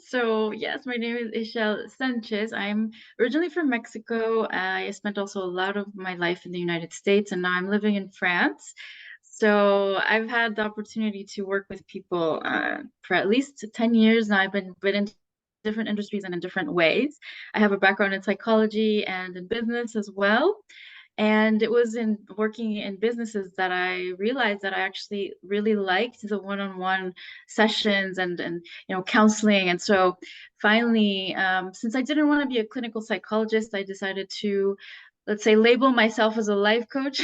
So yes, my name is Ixel Sanchez. I'm originally from Mexico. I spent also a lot of my life in the United States, and now I'm living in France. So I've had the opportunity to work with people for at least 10 years now. I've been in different industries and in different ways. I have a background in psychology and in business as well. And it was in working in businesses that I realized that I actually really liked the one-on-one sessions and counseling. And so finally, since I didn't want to be a clinical psychologist, I decided to, let's say, label myself as a life coach.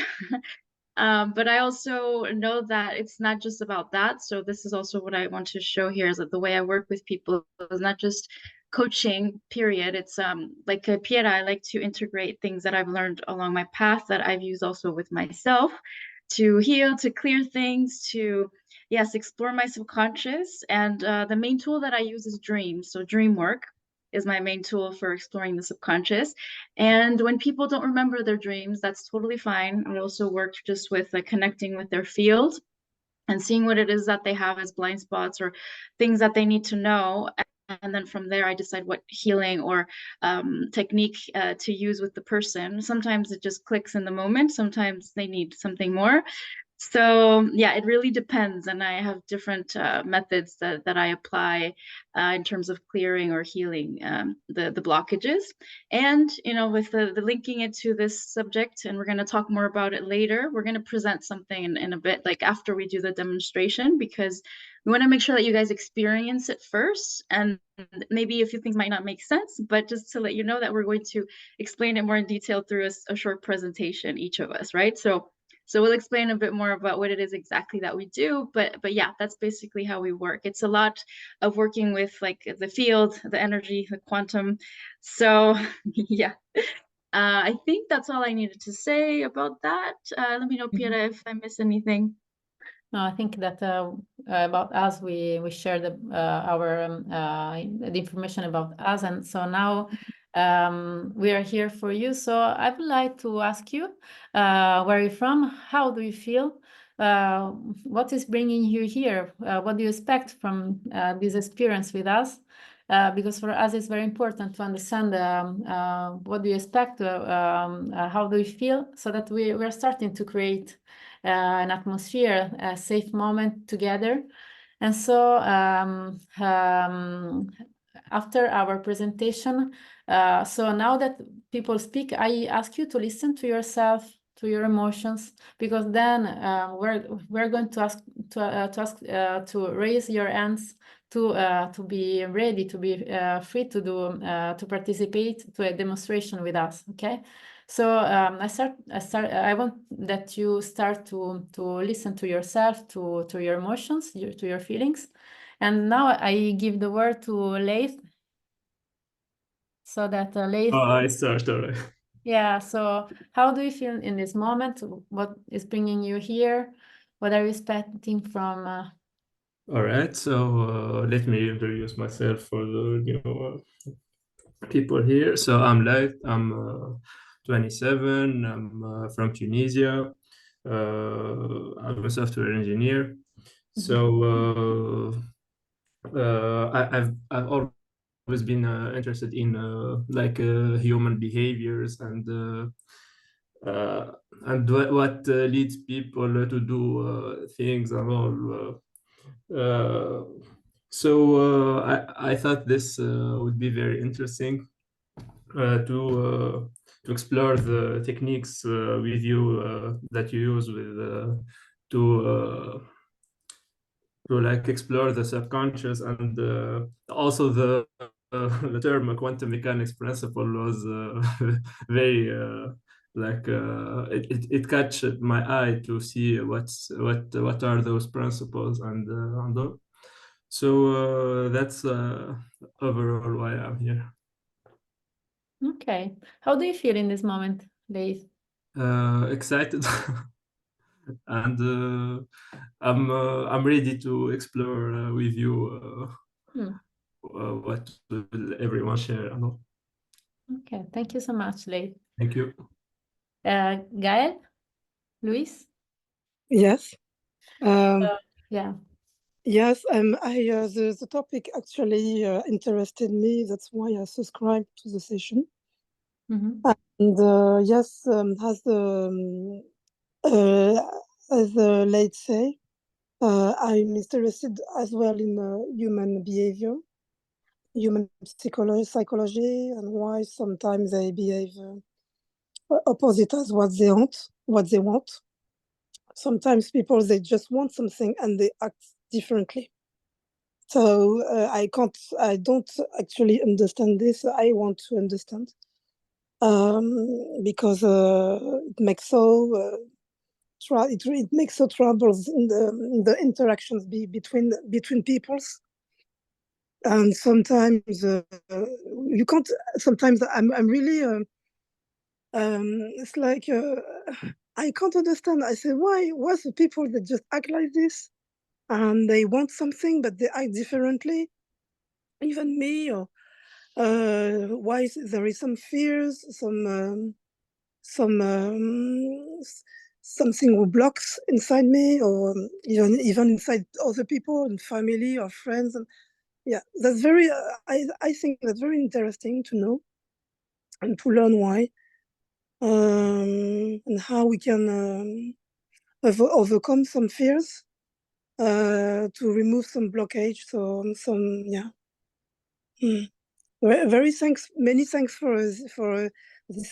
But I also know that it's not just about that. So this is also what I want to show here is that the way I work with people is not just coaching, period. It's like a Piera, I like to integrate things that I've learned along my path that I've used also with myself to heal, to clear things, to, yes, explore my subconscious. And the main tool that I use is dreams. So dream work is my main tool for exploring the subconscious. And when people don't remember their dreams, that's totally fine. I also work just with connecting with their field and seeing what it is that they have as blind spots or things that they need to know. And then from there, I decide what healing or technique to use with the person. Sometimes it just clicks in the moment. Sometimes they need something more. So yeah, it really depends, and I have different methods that I apply in terms of clearing or healing the blockages. And with the linking it to this subject, and we're going to talk more about it later. We're going to present something in a bit, like after we do the demonstration, because we want to make sure that you guys experience it first. And maybe a few things might not make sense, but just to let you know that we're going to explain it more in detail through a short presentation, each of us, right? So we'll explain a bit more about what it is exactly that we do, but yeah, that's basically how we work. It's a lot of working with like the field, the energy, the quantum. So yeah, I think that's all I needed to say about that. Let me know, Piera, if I miss anything. No, I think that about us, we shared our the information about us, and so now we are here for you. So I would like to ask you, where are you from? How do you feel? What is bringing you here? What do you expect from this experience with us? Because for us, it's very important to understand what do you expect, how do you feel, so that we're starting to create an atmosphere, a safe moment together. And so after our presentation, so now that people speak, I ask you to listen to yourself, to your emotions, because then we're going to ask to raise your hands to be ready, to be free to do to participate to a demonstration with us. Okay. So I want that you start to listen to yourself, to your emotions, to your feelings. And now I give the word to Leith, so that Leith. Oh, I start, all right. Yeah, so how do you feel in this moment? What is bringing you here? What are you expecting from... All right, so let me introduce myself for the people here. So I'm Leith, I'm 27, I'm from Tunisia. I'm a software engineer. So I've always been interested in human behaviors and what leads people to do things and all. So I thought this would be very interesting to explore the techniques with you that you use with to like explore the subconscious, and also the term quantum mechanics principle was very it catch my eye to see what are those principles and all. So that's overall why I'm here. Okay. How do you feel in this moment, Leith? Excited. And I'm ready to explore with you what will everyone share and all. Okay, thank you so much, Leith. Thank you. Gael, Luis? Yes. Yeah. Yes, the topic actually interested me. That's why I subscribed to the session. And yes, as the late say, I'm interested as well in human behavior, human psychology, and why sometimes they behave opposite as what they want. Sometimes people, they just want something and they act differently. So I don't actually understand this. I want to understand because it makes it makes so troubles in the interactions between peoples. And sometimes you can't. Sometimes I'm really. It's like I can't understand. I say, what's the people that just act like this, and they want something but they act differently? Even me, or why there is some fears, something who blocks inside me, or even inside other people and family or friends. And yeah, that's very. I think that's very interesting to know and to learn why. And how we can overcome some fears, to remove some blockage. So yeah. Very thanks, many thanks for this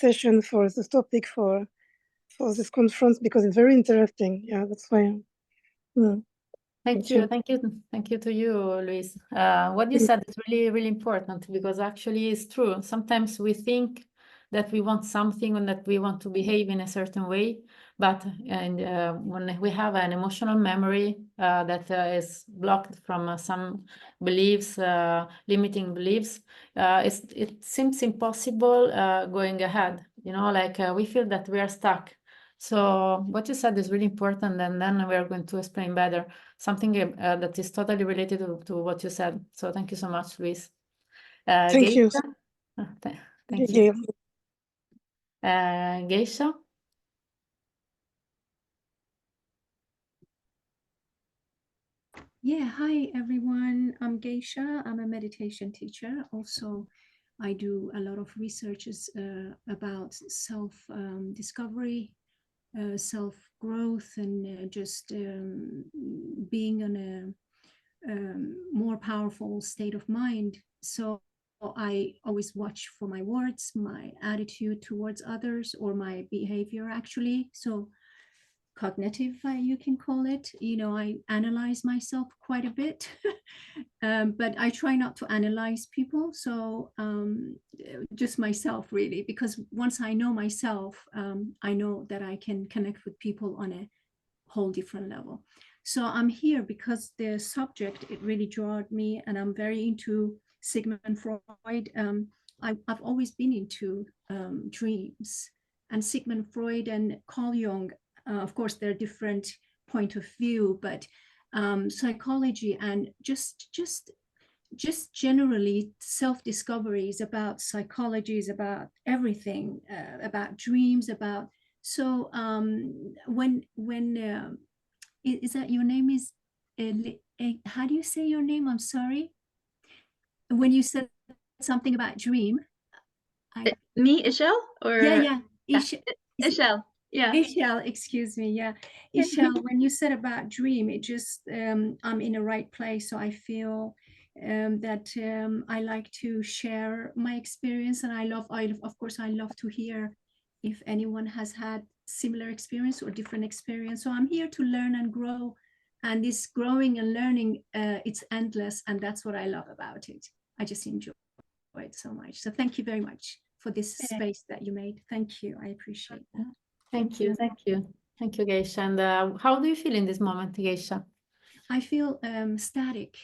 session, for this topic, for this conference, because it's very interesting. Yeah, that's why. Thank you to you, Luis. What you said is really, really important, because actually it's true. Sometimes we think that we want something and that we want to behave in a certain way, but when we have an emotional memory that is blocked from some beliefs, limiting beliefs, it seems impossible going ahead. Like we feel that we are stuck. So what you said is really important, and then we are going to explain better something that is totally related to what you said. So thank you so much, Luis. Thank you. Thank you. Geisha? Yeah, hi everyone. I'm Geisha. I'm a meditation teacher. Also, I do a lot of researches about self-discovery, self-growth, and just being on a more powerful state of mind. So I always watch for my words, my attitude towards others, or my behavior actually. So cognitive, you can call it. I analyze myself quite a bit, but I try not to analyze people. So just myself, really, because once I know myself, I know that I can connect with people on a whole different level. So I'm here because the subject, it really drew me, and I'm very into Sigmund Freud. I've always been into dreams, and Sigmund Freud and Carl Jung, of course, they're different point of view, but psychology and just generally self-discovery is about psychology, is about everything, about dreams, about. So when is that your name is, how do you say your name? I'm sorry. When you said something about dream. Me, Ixel? Or Yeah. Ixel. Yeah. Ixel, excuse me. Yeah. Ixel, when you said about dream, it just, I'm in the right place. So I feel that I like to share my experience, and of course, I love to hear if anyone has had similar experience or different experience. So I'm here to learn and grow, and this growing and learning, it's endless, and that's what I love about it. I just enjoy it so much. So thank you very much for this space that you made. Thank you. I appreciate that. Thank you, Geisha. And how do you feel in this moment, Geisha? I feel static.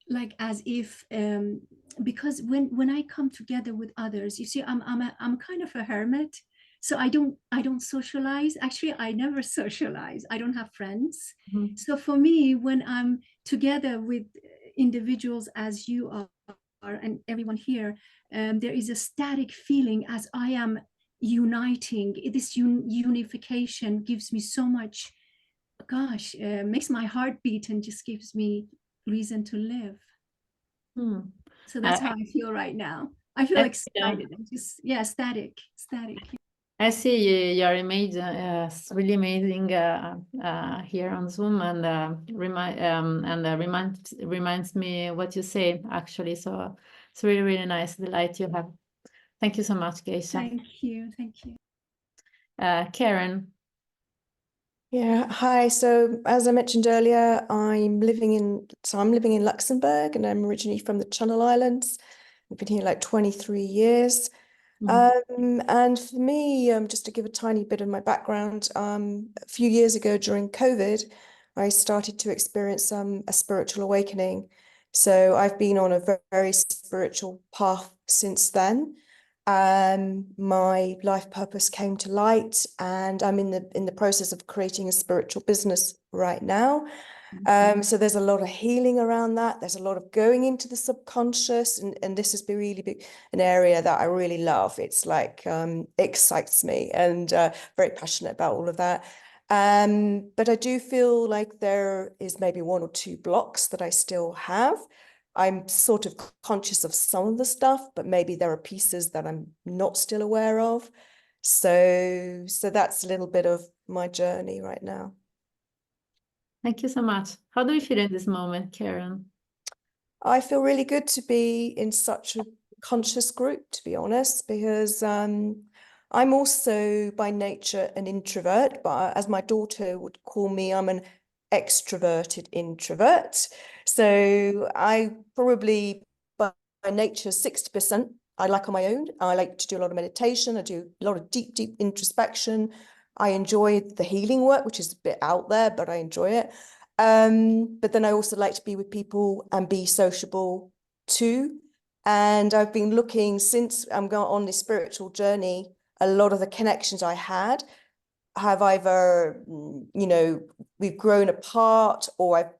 Like as if, because when I come together with others, you see, I'm kind of a hermit. So I don't socialize. Actually, I never socialize. I don't have friends. So for me, when I'm together with individuals as you are and everyone here, there is a static feeling as I am uniting. This unification gives me so much gosh, makes my heart beat and just gives me reason to live. So that's how I feel right now. I feel excited. I'm just, yeah, static. I see your image. It's really amazing here on Zoom, and reminds me what you say actually. So it's really, really nice, the light you have. Thank you so much, Geisha. Thank you. Karen. Yeah, hi. So as I mentioned earlier, I'm living in Luxembourg, and I'm originally from the Channel Islands. I've been here like 23 years. And for me, just to give a tiny bit of my background, a few years ago during COVID, I started to experience a spiritual awakening. So I've been on a very spiritual path since then. My life purpose came to light, and I'm in the process of creating a spiritual business right now. So there's a lot of healing around that. There's a lot of going into the subconscious, and this has been really big, an area that I really love. It's like excites me, and very passionate about all of that. But I do feel like there is maybe one or two blocks that I still have. I'm sort of conscious of some of the stuff, but maybe there are pieces that I'm not still aware of. So that's a little bit of my journey right now. Thank you so much. How do you feel in this moment, Karen? I feel really good to be in such a conscious group, to be honest, because I'm also by nature an introvert, but as my daughter would call me, I'm an extroverted introvert. So I probably by nature 60% I like on my own. I like to do a lot of meditation. I do a lot of deep introspection. I enjoy the healing work, which is a bit out there, but I enjoy it. But then I also like to be with people and be sociable too. And I've been looking since I'm going on this spiritual journey, a lot of the connections I had have either, we've grown apart, or I've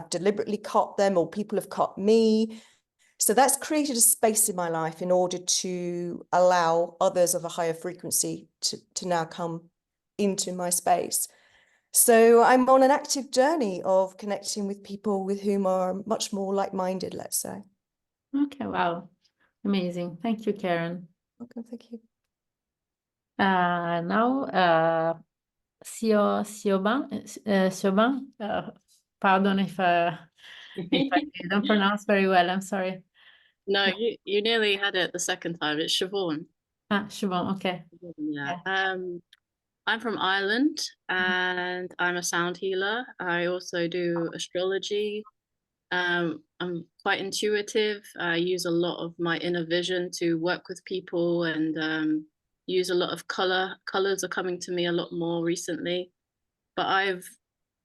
deliberately cut them, or people have cut me. So that's created a space in my life in order to allow others of a higher frequency to now come into my space. So I'm on an active journey of connecting with people with whom are much more like-minded, let's say. Okay, wow. Amazing. Thank you, Karen. Okay, thank you. Now, Siobhan, pardon if I don't pronounce very well, I'm sorry. No, you nearly had it the second time. It's Siobhan. Siobhan, okay. Yeah. I'm from Ireland, and I'm a sound healer. I also do astrology. I'm quite intuitive. I use a lot of my inner vision to work with people, and use a lot of color. Colors are coming to me a lot more recently, but I've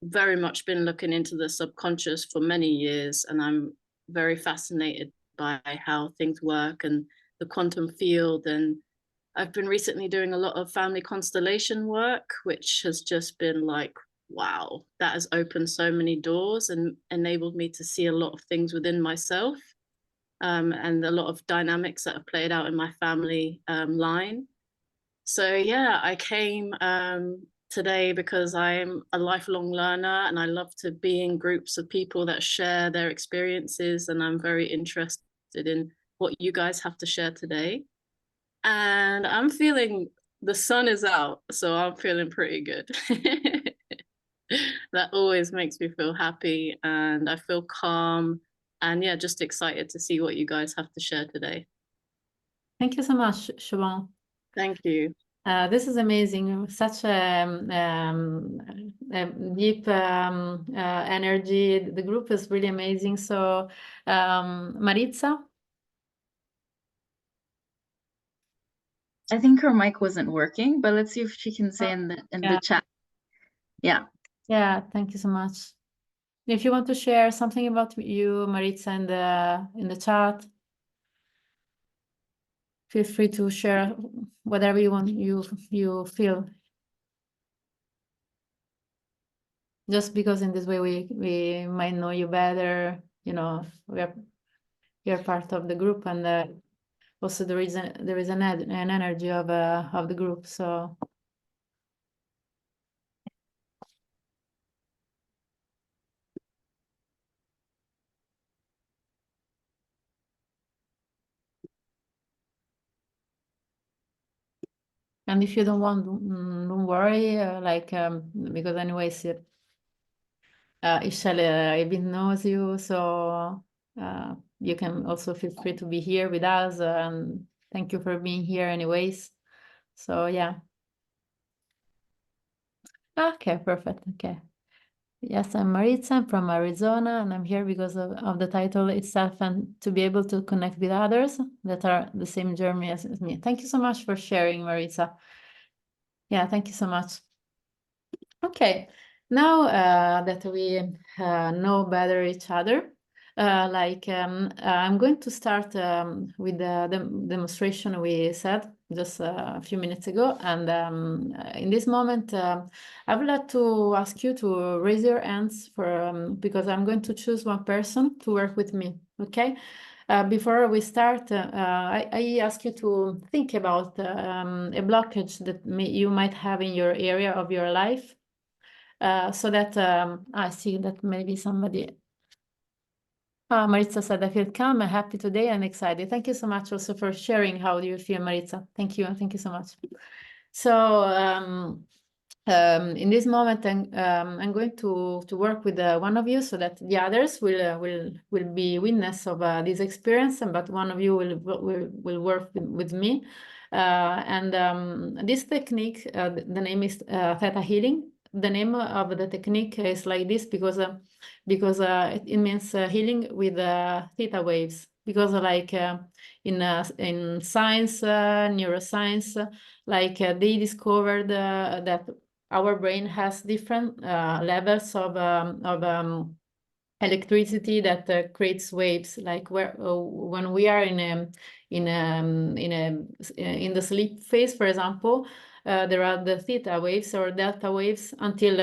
very much been looking into the subconscious for many years, and I'm very fascinated by how things work and the quantum field. And I've been recently doing a lot of family constellation work, which has just been like, wow, that has opened so many doors and enabled me to see a lot of things within myself, and a lot of dynamics that have played out in my family line. So yeah, I came today because I'm a lifelong learner, and I love to be in groups of people that share their experiences, and I'm very interested in what you guys have to share today. And I'm feeling the sun is out, so I'm feeling pretty good. That always makes me feel happy, and I feel calm, and yeah, just excited to see what you guys have to share today. Thank you so much, Siobhan. Thank you. This is amazing. Such a deep energy. The group is really amazing. So, Maritza? I think her mic wasn't working, but let's see if she can say in the chat. Yeah. Yeah, thank you so much. If you want to share something about you, Maritza, in the chat, feel free to share whatever you want, you feel. Just because in this way we might know you better, you're part of the group, and also there is an energy of the group. So And if you don't want, don't worry, because anyways, Ixel even knows you, so you can also feel free to be here with us, and thank you for being here anyways. So yeah. Okay, perfect. Okay. Yes, I'm Maritza. I'm from Arizona, and I'm here because of the title itself and to be able to connect with others that are the same journey as me. Thank you so much for sharing, Maritza. Yeah, thank you so much. Okay, now that we know better each other, I'm going to start with the demonstration we said just a few minutes ago. And in this moment, I would like to ask you to raise your hands because I'm going to choose one person to work with me, okay? Before we start, I ask you to think about a blockage that you might have in your area of your life. So that I see that maybe somebody. Maritza said, I feel calm and happy today and excited. Thank you so much also for sharing. How do you feel, Maritza? Thank you. Thank you so much. So in this moment, I'm going to work with one of you so that the others will be witness of this experience, but one of you will work with me. This technique, the name is Theta Healing. The name of the technique is like this because it means healing with theta waves. Because in science, neuroscience, they discovered that our brain has different levels of electricity that creates waves. Like when we are in the sleep phase, for example, there are the theta waves or delta waves until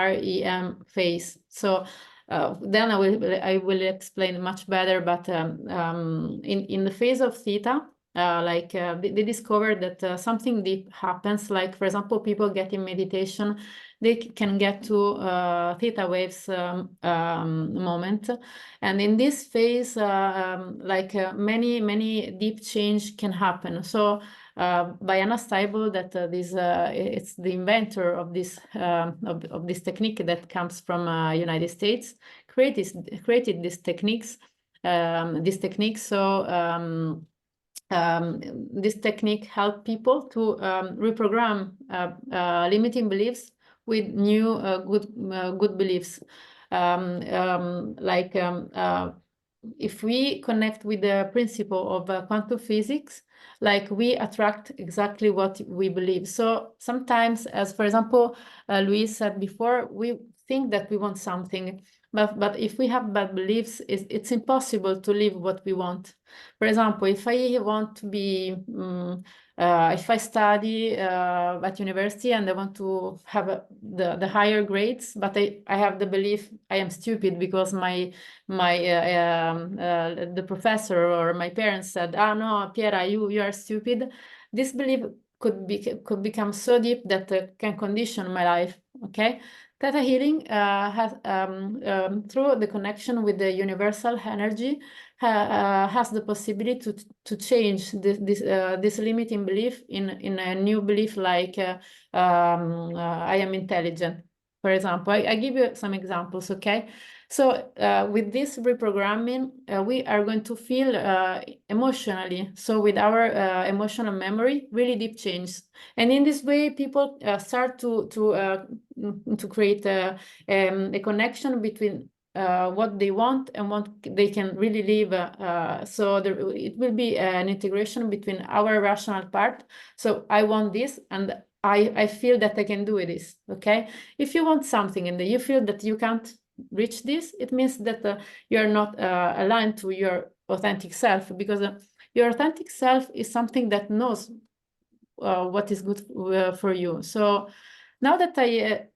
REM phase. So then I will explain much better. But in the phase of theta, they discovered that something deep happens. Like, for example, people get in meditation, they can get to theta waves moment. And in this phase, many deep change can happen. So Diana Steibel, that it's the inventor of this technique that comes from United States, created these techniques. So this technique helps people to reprogram limiting beliefs with new good beliefs. If we connect with the principle of quantum physics, we attract exactly what we believe. So sometimes, as for example, Louise said before, we think that we want something, but if we have bad beliefs, it's impossible to live what we want. For example, if I want to be, if I study at university and I want to have the higher grades, but I have the belief I am stupid because the professor or my parents said, "Ah, no, Piera, you are stupid." This belief could become so deep that can condition my life. Okay. Theta Healing has, through the connection with the universal energy, has the possibility to change this limiting belief in a new belief, like I am intelligent, for example. I give you some examples, okay? So with this reprogramming, we are going to feel emotionally. So with our emotional memory, really deep change. And in this way, people start to create a connection between what they want and what they can really live. So it will be an integration between our rational part. So I want this, and I feel that I can do this, okay? If you want something and you feel that you can't reach this, it means that you're not aligned to your authentic self, because your authentic self is something that knows what is good for you. So now that I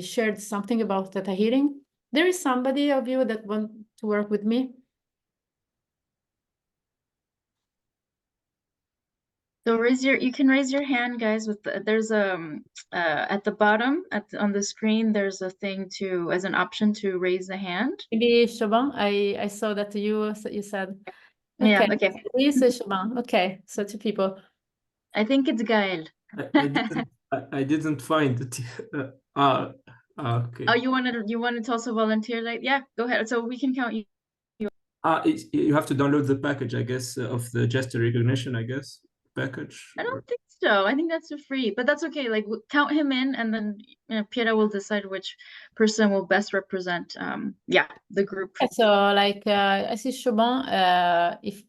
shared something about Theta Healing, there is somebody of you that want to work with me? So you can raise your hand, guys. There's at the bottom on the screen, there's a thing as an option to raise the hand. Maybe Shaban, I saw that you said. Yeah, Okay. okay. Luis and Shaban. Okay, so 2 people. I think it's Gael. I didn't find it. Okay. Oh, you wanted to also volunteer? Like, yeah, go ahead. So we can count you. You have to download the package, I guess, of the gesture recognition, I guess, package. I don't think so. I think that's for free, but that's okay. Like, count him in, and then Piera will decide which person will best represent, yeah, the group. So, like, I see Shaban. If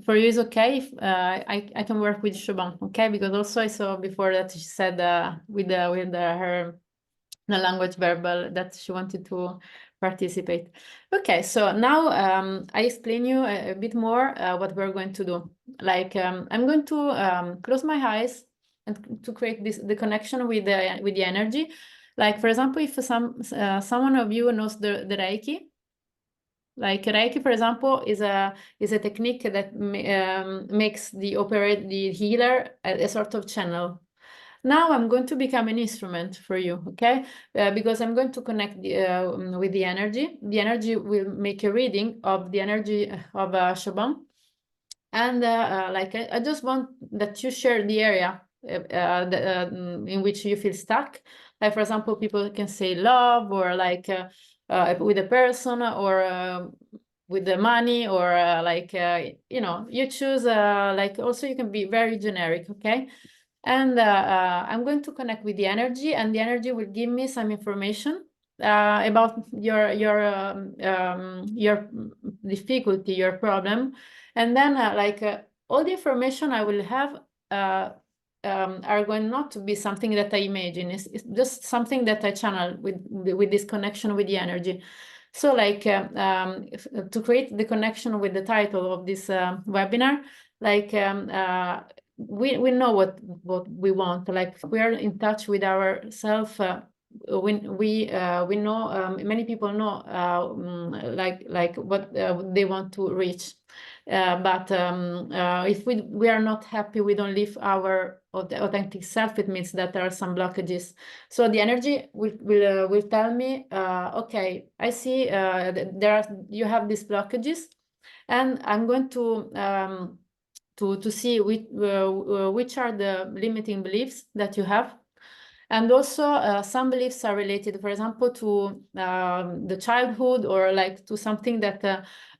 for you is okay, if I can work with Shaban, okay? Because also I saw before that she said with her the language verbal that she wanted to participate. Okay, so now I explain you a bit more what we're going to do. Like I'm going to close my eyes and to create the connection with the energy. Like for example, if someone of you knows the Reiki. Like Reiki, for example, is a technique that makes the healer a sort of channel. Now I'm going to become an instrument for you, okay? Because I'm going to connect with the energy. The energy will make a reading of the energy of Shaban. And like I just want that you share the area in which you feel stuck. Like for example, people can say love, or like with a person, or with the money, or like you choose. Like also you can be very generic, okay? And I'm going to connect with the energy, and the energy will give me some information about your difficulty, your problem. And then all the information I will have are going not to be something that I imagine. It's just something that I channel with this connection with the energy. So like to create the connection with the title of this webinar, like we know what we want. Like we are in touch with ourself. We know many people know like what they want to reach. But if we are not happy, we don't live our authentic self, it means that there are some blockages. So the energy will tell me, okay, I see you have these blockages, and I'm going to see which are the limiting beliefs that you have. And also some beliefs are related, for example, to the childhood, or like to something that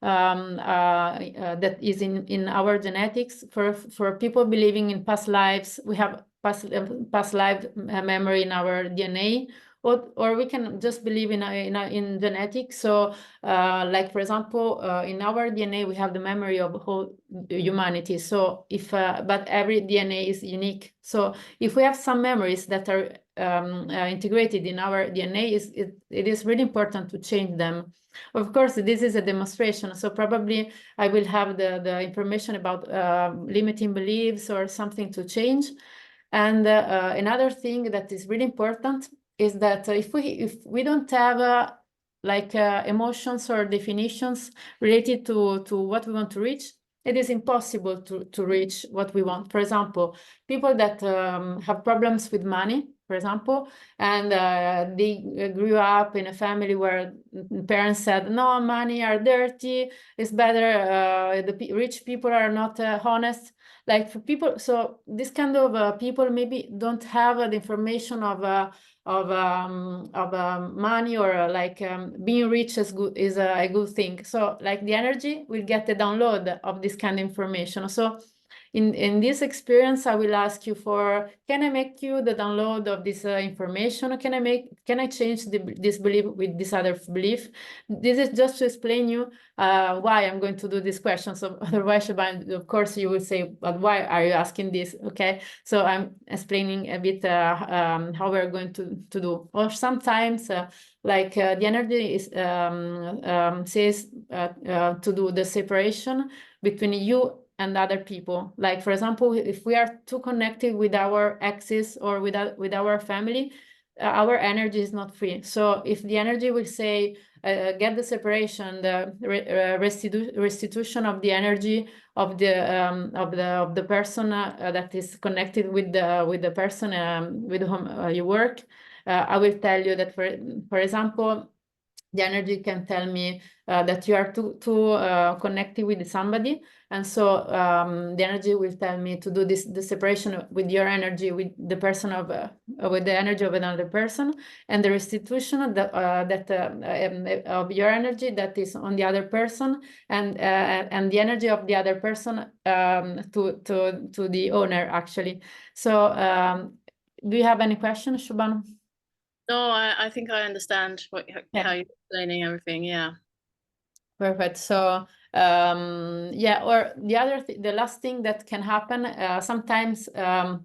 that is in our genetics. For people believing in past lives, we have past life memory in our DNA, or we can just believe in genetics. So like for example, in our DNA we have the memory of whole humanity. So if but every DNA is unique. So if we have some memories that are integrated in our DNA, it is really important to change them. Of course, this is a demonstration, so probably I will have the information about limiting beliefs or something to change. And another thing that is really important is that if we don't have emotions or definitions related to what we want to reach, it is impossible to reach what we want. For example, people that have problems with money, for example, and they grew up in a family where parents said, no, money are dirty, it's better, the rich people are not honest. Like for people, so this kind of people maybe don't have the information of money, or being rich is a good thing. So like the energy will get the download of this kind of information. So in this experience, I will ask you for, can I make you the download of this information? Can I change this belief with this other belief? This is just to explain you why I'm going to do this question. So otherwise, of course, you will say, but why are you asking this? Okay, so I'm explaining a bit how we're going to do. Or sometimes, the energy is says to do the separation between you and other people. Like for example, if we are too connected with our exes or with our family, our energy is not free. So if the energy will say get the separation, the restitution of the energy of the person that is connected with the person with whom you work, I will tell you that for example, the energy can tell me that you are too connected with somebody, and so the energy will tell me to do the separation with your energy, with the person with the energy of another person, and the restitution of your energy that is on the other person, and the energy of the other person to the owner, actually. So do you have any questions, Shubham? No, I think I understand how you're explaining everything. Yeah. Perfect. So yeah, or the last thing that can happen sometimes, the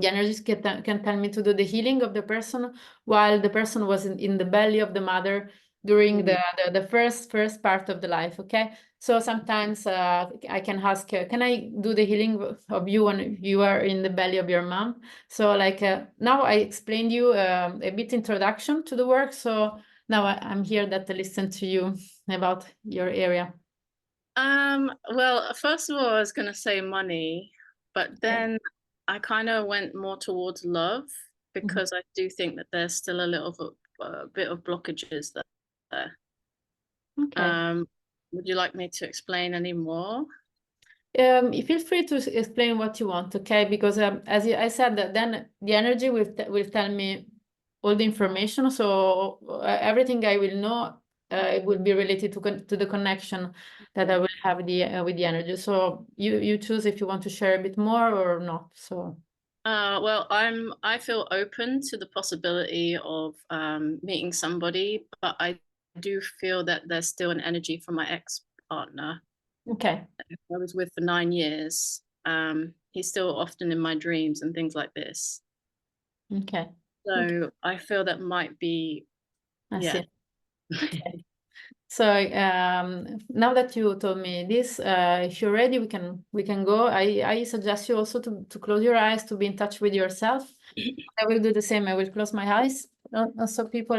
energies can tell me to do the healing of the person while the person was in the belly of the mother during the first part of the life. Okay, so sometimes I can ask, can I do the healing of you when you are in the belly of your mom? So like now I explained you a bit introduction to the work, so now I'm here to listen to you about your area. Well, first of all, I was going to say money, but then I kind of went more towards love, because I do think that there's still a bit of blockages there. Okay. Would you like me to explain any more? You feel free to explain what you want, okay? Because as I said, then the energy will tell me all the information. So everything I will know, it will be related to the connection that I will have with the energy. So you choose if you want to share a bit more or not. So. Well, I feel open to the possibility of meeting somebody, but I do feel that there's still an energy from my ex-partner. Okay. I was with for 9 years. He's still often in my dreams and things like this. Okay. So I feel that might be, I yeah. see. Okay. So now that you told me this, if you're ready, we can go. I suggest you also to close your eyes, to be in touch with yourself. I will do the same. I will close my eyes, so people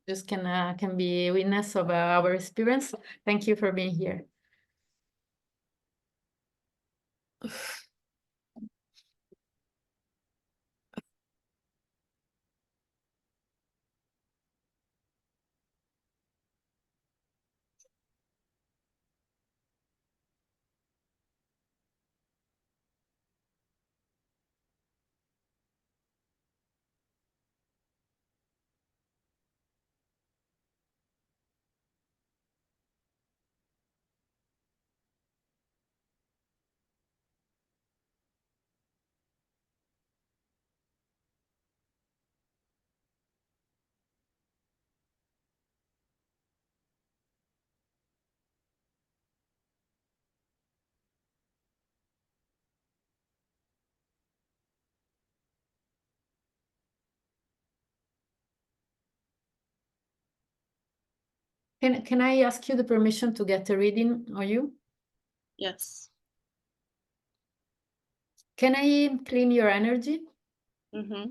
just can be witness of our experience. Thank you for being here. Can I ask you the permission to get a reading on you? Yes. Can I clean your energy? Mm-hmm.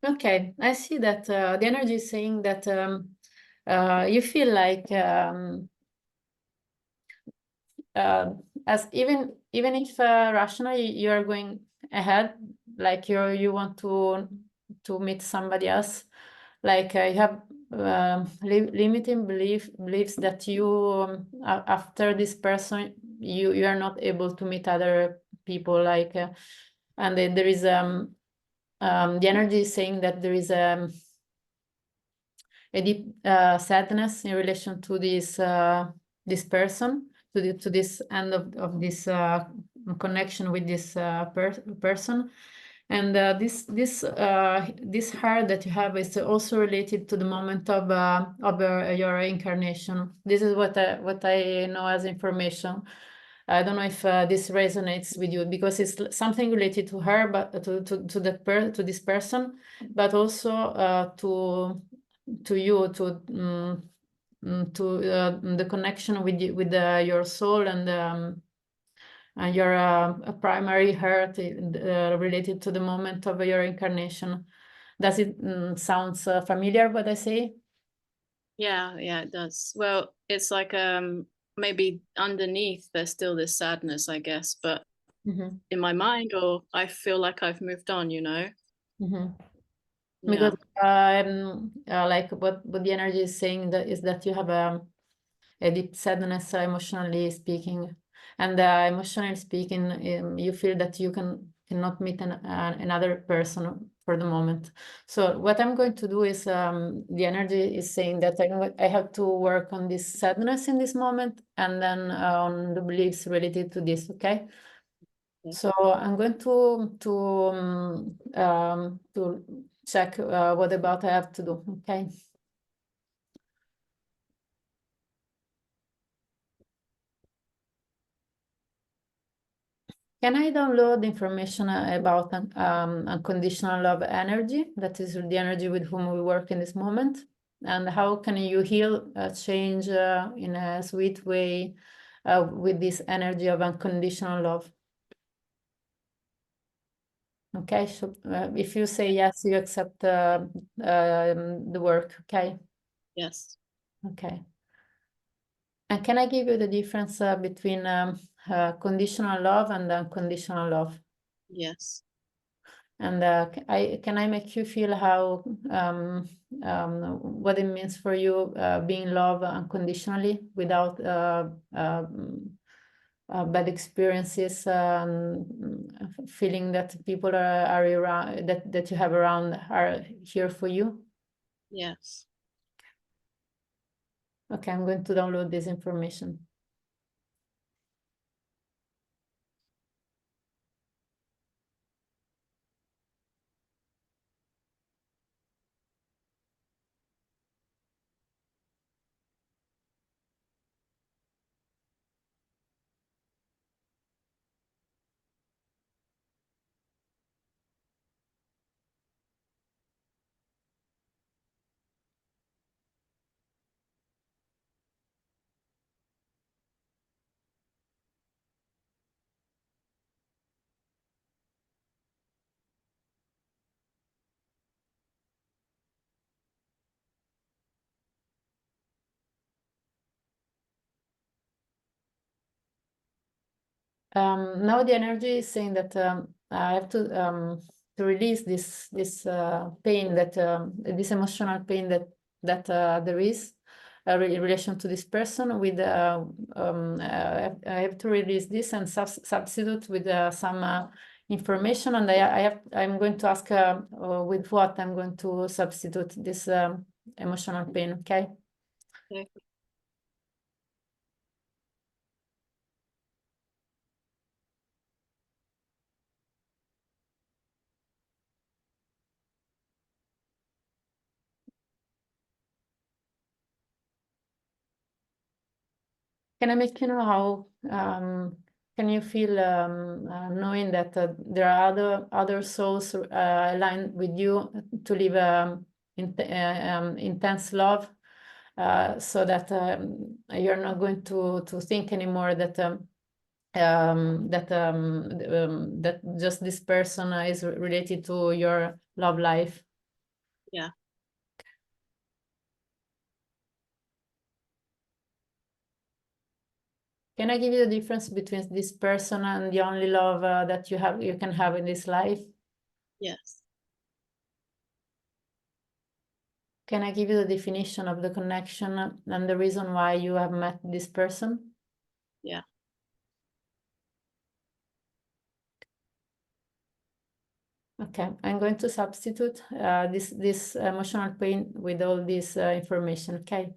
Okay, I see that the energy is saying that you feel like as even if rationally you are going ahead, like you want to meet somebody else, like you have limiting beliefs that you after this person you are not able to meet other people, like and then there is the energy is saying that there is a deep sadness in relation to this person, to this end of this connection with this person. And this heart that you have is also related to the moment of your incarnation. This is what I know as information. I don't know if this resonates with you, because it's something related to her, but to this person, but also to you, to the connection with your soul and your primary heart related to the moment of your incarnation. Does it sounds familiar what I say? Yeah, it does. Well, it's like maybe underneath there's still this sadness, I guess, but in my mind, or I feel like I've moved on, Yeah. Because like what the energy is saying is that you have a deep sadness, emotionally speaking, and emotionally speaking, you feel that you cannot meet another person for the moment. So what I'm going to do is the energy is saying that I have to work on this sadness in this moment, and then on the beliefs related to this. Okay. So I'm going to check what about I have to do. Okay. Can I download information about unconditional love energy? That is the energy with whom we work in this moment. And how can you heal, change in a sweet way with this energy of unconditional love? Okay, so if you say yes, you accept the work, okay? Yes. Okay. And can I give you the difference between conditional love and unconditional love? Yes. And can I make you feel how what it means for you being loved unconditionally without bad experiences, feeling that people are around, that you have around are here for you? Yes. Okay, I'm going to download this information. Now the energy is saying that I have to release this pain, that this emotional pain that there is in relation to this person. With I have to release this and substitute with some information, and I'm going to ask with what I'm going to substitute this emotional pain. Okay. Okay. Can I make you know how can you feel knowing that there are other souls aligned with you to live intense love, so that you're not going to think anymore that that just this person is related to your love life? Yeah. Can I give you the difference between this person and the only love that you can have in this life? Yes. Can I give you the definition of the connection and the reason why you have met this person? Yeah. Okay, I'm going to substitute this emotional pain with all this information, okay?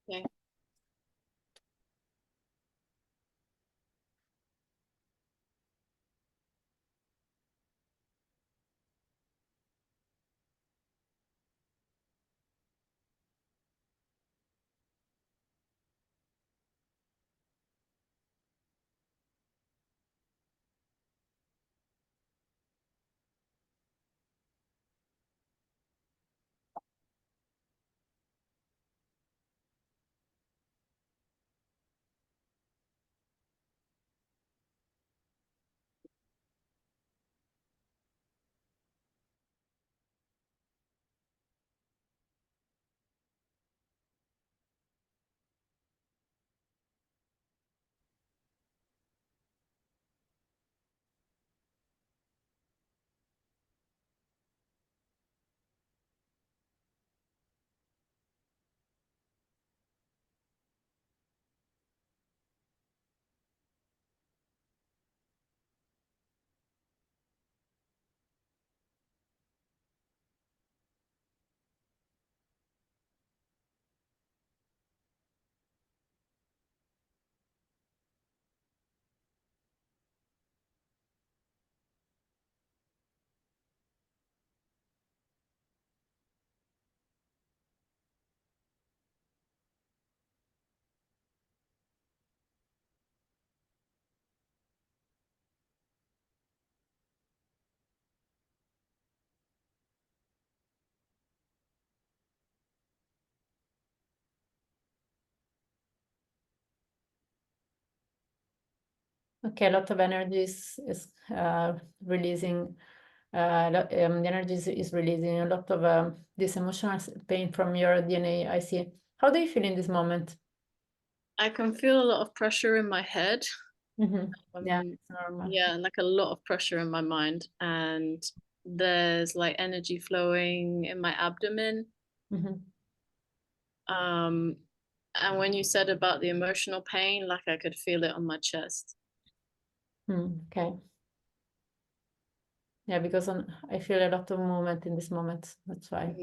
Okay. Okay, a lot of energy is releasing. The energy is releasing a lot of this emotional pain from your DNA. I see. How do you feel in this moment? I can feel a lot of pressure in my head. Yeah, it's normal. Yeah, like a lot of pressure in my mind, and there's like energy flowing in my abdomen. And when you said about the emotional pain, like I could feel it on my chest. Okay. Yeah, because I feel a lot of movement in this moment. That's why.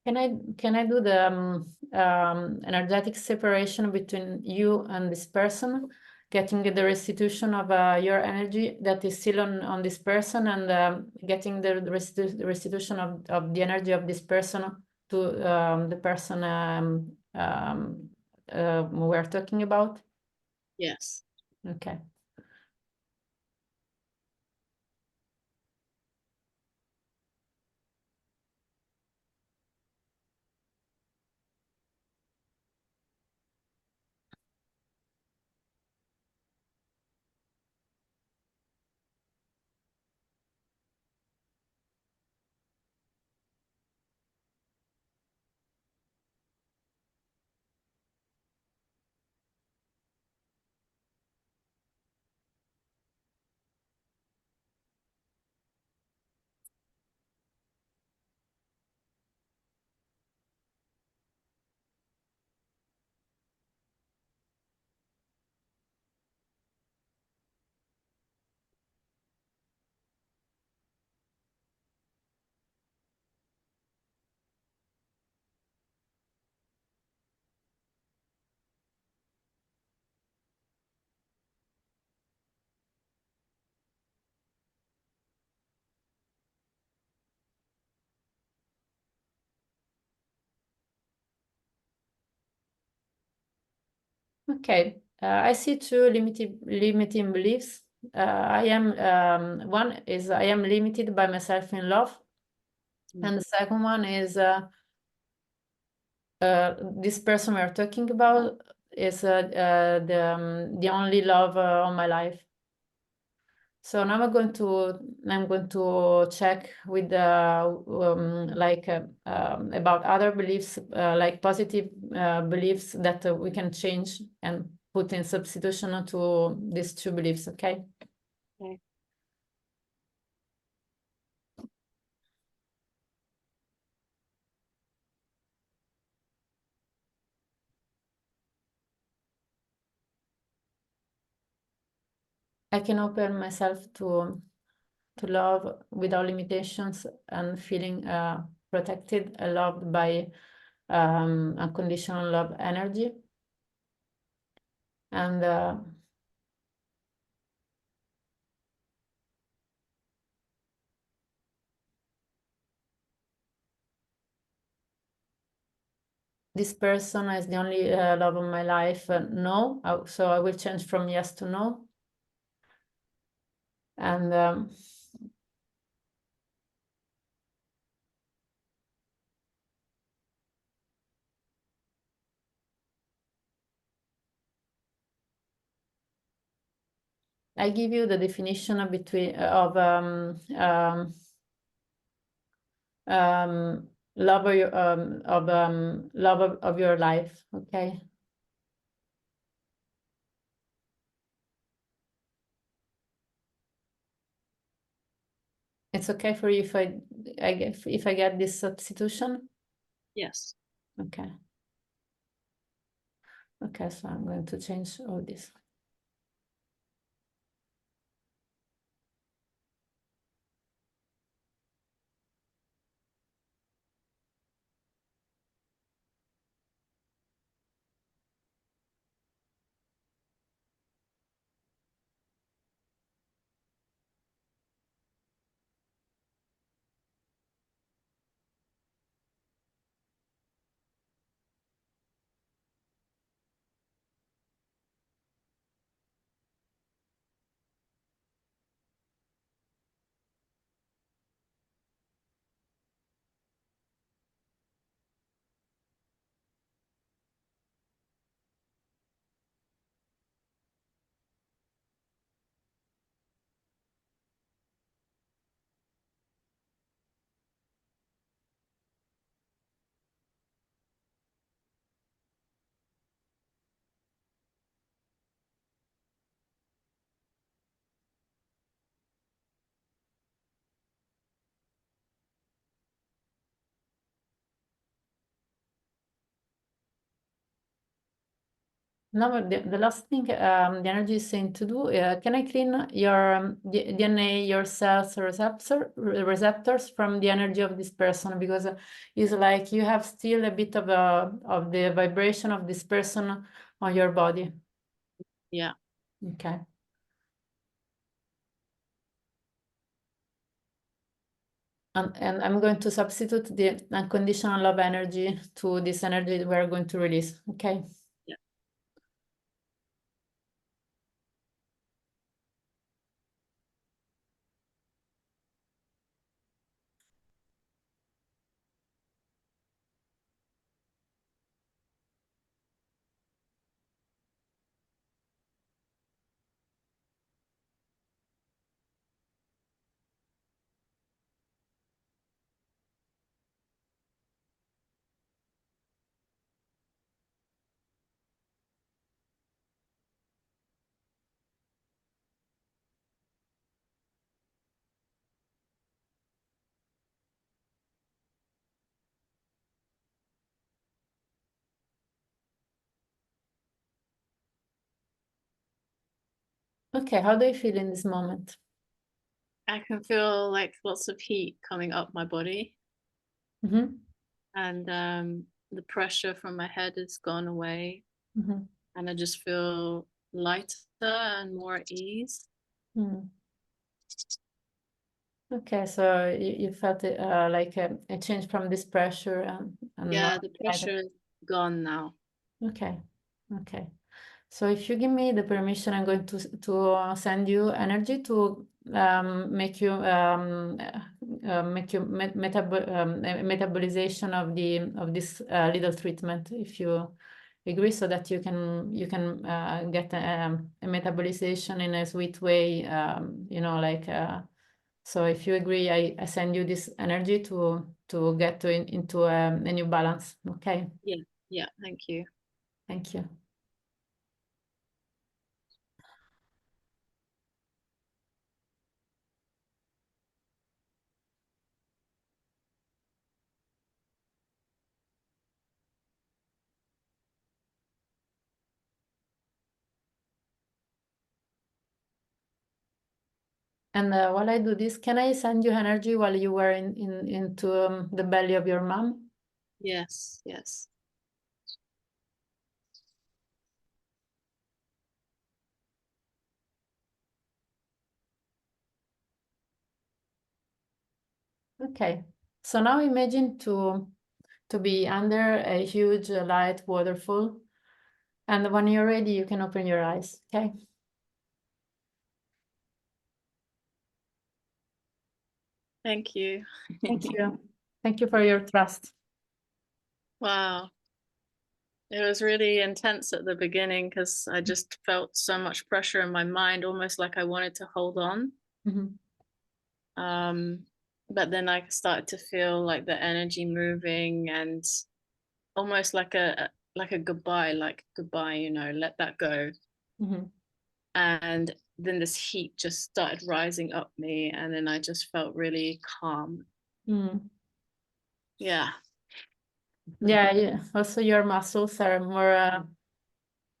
Can I do the energetic separation between you and this person, getting the restitution of your energy that is still on this person, and getting the restitution of the energy of this person to the person we're talking about? Yes. Okay. Okay, I see two limiting beliefs. I am one is I am limited by myself in love, and the second one is this person we are talking about is the only love of my life. So now I'm going to check with about other beliefs, like positive beliefs that we can change and put in substitution to these two beliefs. Okay. Okay. I can open myself to love without limitations and feeling protected and loved by unconditional love energy. And this person is the only love of my life. No, so I will change from yes to no. And I give you the definition of love of your love of your life. Okay. It's okay for you if I get this substitution? Yes. Okay. Okay, so I'm going to change all this. Now, the last thing the energy is saying to do, can I clean your DNA, your cells receptors from the energy of this person? Because it's like you have still a bit of the vibration of this person on your body. Yeah. Okay. And I'm going to substitute the unconditional love energy to this energy that we're going to release. Okay. Yeah. Okay, how do you feel in this moment? I can feel like lots of heat coming up my body. Mm-hmm. And the pressure from my head has gone away. Mm-hmm. And I just feel lighter and more at ease. Mm. Okay, so you felt it, like a change from this pressure and Yeah, not the pressure is gone now. Okay, okay. So if you give me the permission, I'm going to send you energy to make you metabolization of this little treatment, if you agree, so that you can get a metabolization in a sweet way, you know, like so if you agree, I send you this energy to get into a new balance. Okay. Yeah, thank you. Thank you. And while I do this, can I send you energy while you were into the belly of your mom? Yes, yes. Okay. So now imagine to be under a huge light waterfall. And when you're ready, you can open your eyes. Okay. Thank you. Thank you. Thank you for your trust. Wow. It was really intense at the beginning because I just felt so much pressure in my mind, almost like I wanted to hold on. But then I started to feel like the energy moving and almost like a goodbye, you know, let that go. And then this heat just started rising up me, and then I just felt really calm. Yeah. Yeah. Also, your muscles are more.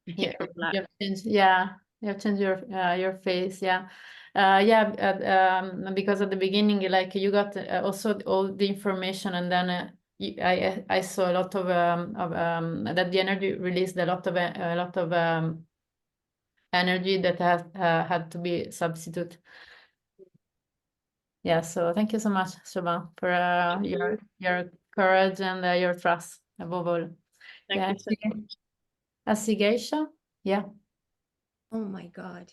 Yeah, you have changed, yeah, you have changed your face. Yeah. Because at the beginning, like you got also all the information, and then I saw a lot of that the energy released a lot of energy that had to be substitute. Yeah, so thank you so much, Shobha, for your courage and your trust above all. Thank you so much. I see Geisha. Yeah. Oh my God.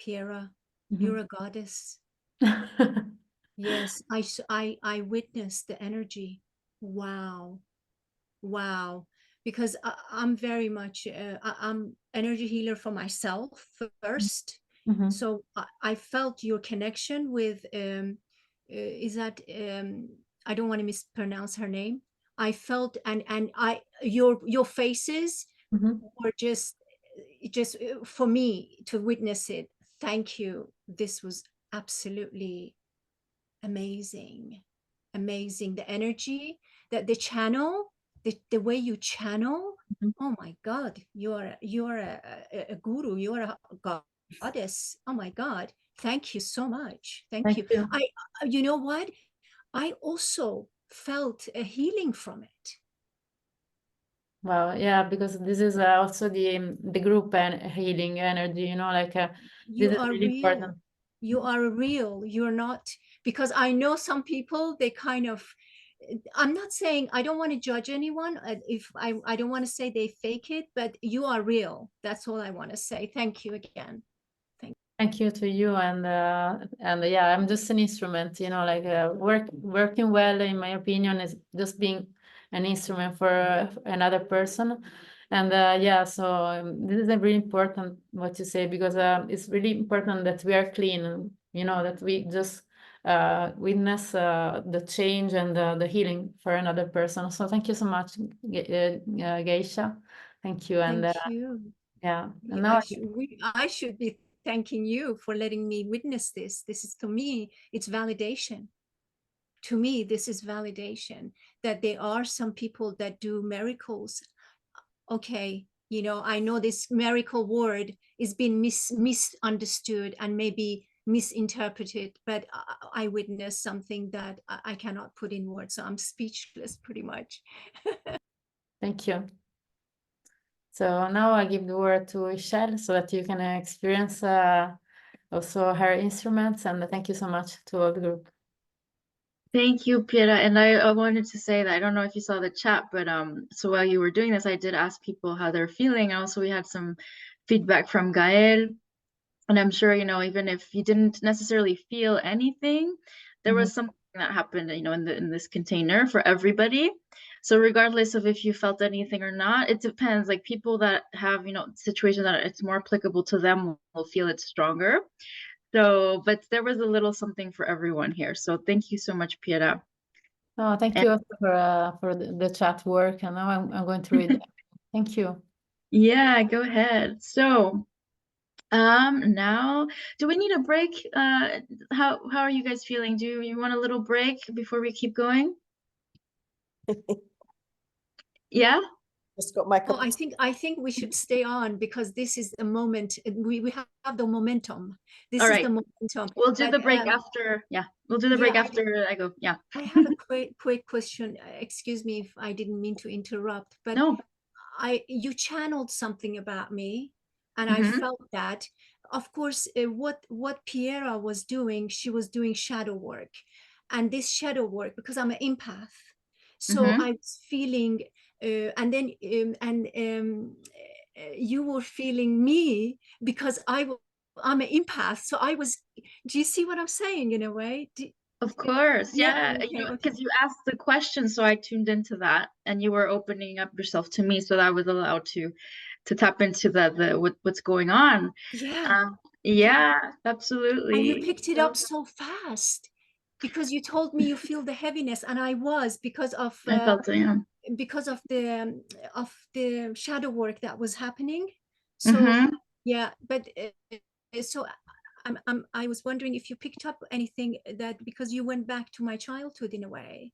Piera, you're a goddess. Yes, I witnessed the energy. Wow. Wow. Because I'm very much, I'm energy healer for myself first. So I felt your connection with, is that, I don't want to mispronounce her name. I felt, and your faces were just for me to witness it. Thank you. This was absolutely amazing. Amazing. The energy, that the channel, the way you channel. Oh my God, you're a guru, you're a goddess. Oh my God. Thank you so much. Thank you. You know what? I also felt a healing from it. Wow, yeah, because this is also the group and healing energy, you know, like you this are is really real. important. You are real. You're not, because I know some people, they kind of, I'm not saying, I don't want to judge anyone. If I don't want to say they fake it, but you are real. That's all I want to say. Thank you again. Thank you to you, and yeah, I'm just an instrument, you know, like working well, in my opinion, is just being an instrument for another person. And yeah, so this is a really important what you say, because it's really important that we are clean, you know, that we just witness the change and the healing for another person. So thank you so much, Geisha. Thank you. And thank you. Yeah, and now I should be thanking you for letting me witness this. This is, to me, it's validation. To me, this is validation that there are some people that do miracles. Okay, you know, I know this miracle word is being misunderstood and maybe misinterpreted, but I witnessed something that I cannot put in words. So I'm speechless pretty much. Thank you. So now I give the word to Ixel so that you can experience also her instruments, and thank you so much to all the group. Thank you, Piera. And I wanted to say that I don't know if you saw the chat, but so while you were doing this, I did ask people how they're feeling. Also, we had some feedback from Gael. And I'm sure, even if you didn't necessarily feel anything, there was something that happened, in this container for everybody. So regardless of if you felt anything or not, it depends. Like people that have, situations that it's more applicable to them will feel it stronger. So, but there was a little something for everyone here. So thank you so much, Piera. Oh, thank you also for the chat work. And now I'm going to read. Thank you. Yeah, go ahead. So, now, do we need a break? How are you guys feeling? Do you want a little break before we keep going? Yeah? Just got my cup. Oh, I think we should stay on because this is the moment. We have the momentum. This All is right. the momentum. We'll do But, the break after. Yeah, we'll do the break after I go. Yeah. I have a quick question. Excuse me if I didn't mean to interrupt, but No. you channeled something about me, and I Mhm. felt that. Of course, what Piera was doing, she was doing shadow work, and this shadow work, because I'm an empath, so Mhm. I was feeling, and then you were feeling me because I'm an empath. So I was. Do you see what I'm saying in a way? Of course. Yeah. Okay, okay. Because you asked the question, so I tuned into that, and you were opening up yourself to me, so that I was allowed to tap into what's going on. Yeah. Yeah, And absolutely. you picked it up so fast because you told me you feel the heaviness, and I was because of I felt it. Yeah. the shadow work that was happening. So Mhm. yeah, but so I was wondering if you picked up anything that because you went back to my childhood in a way.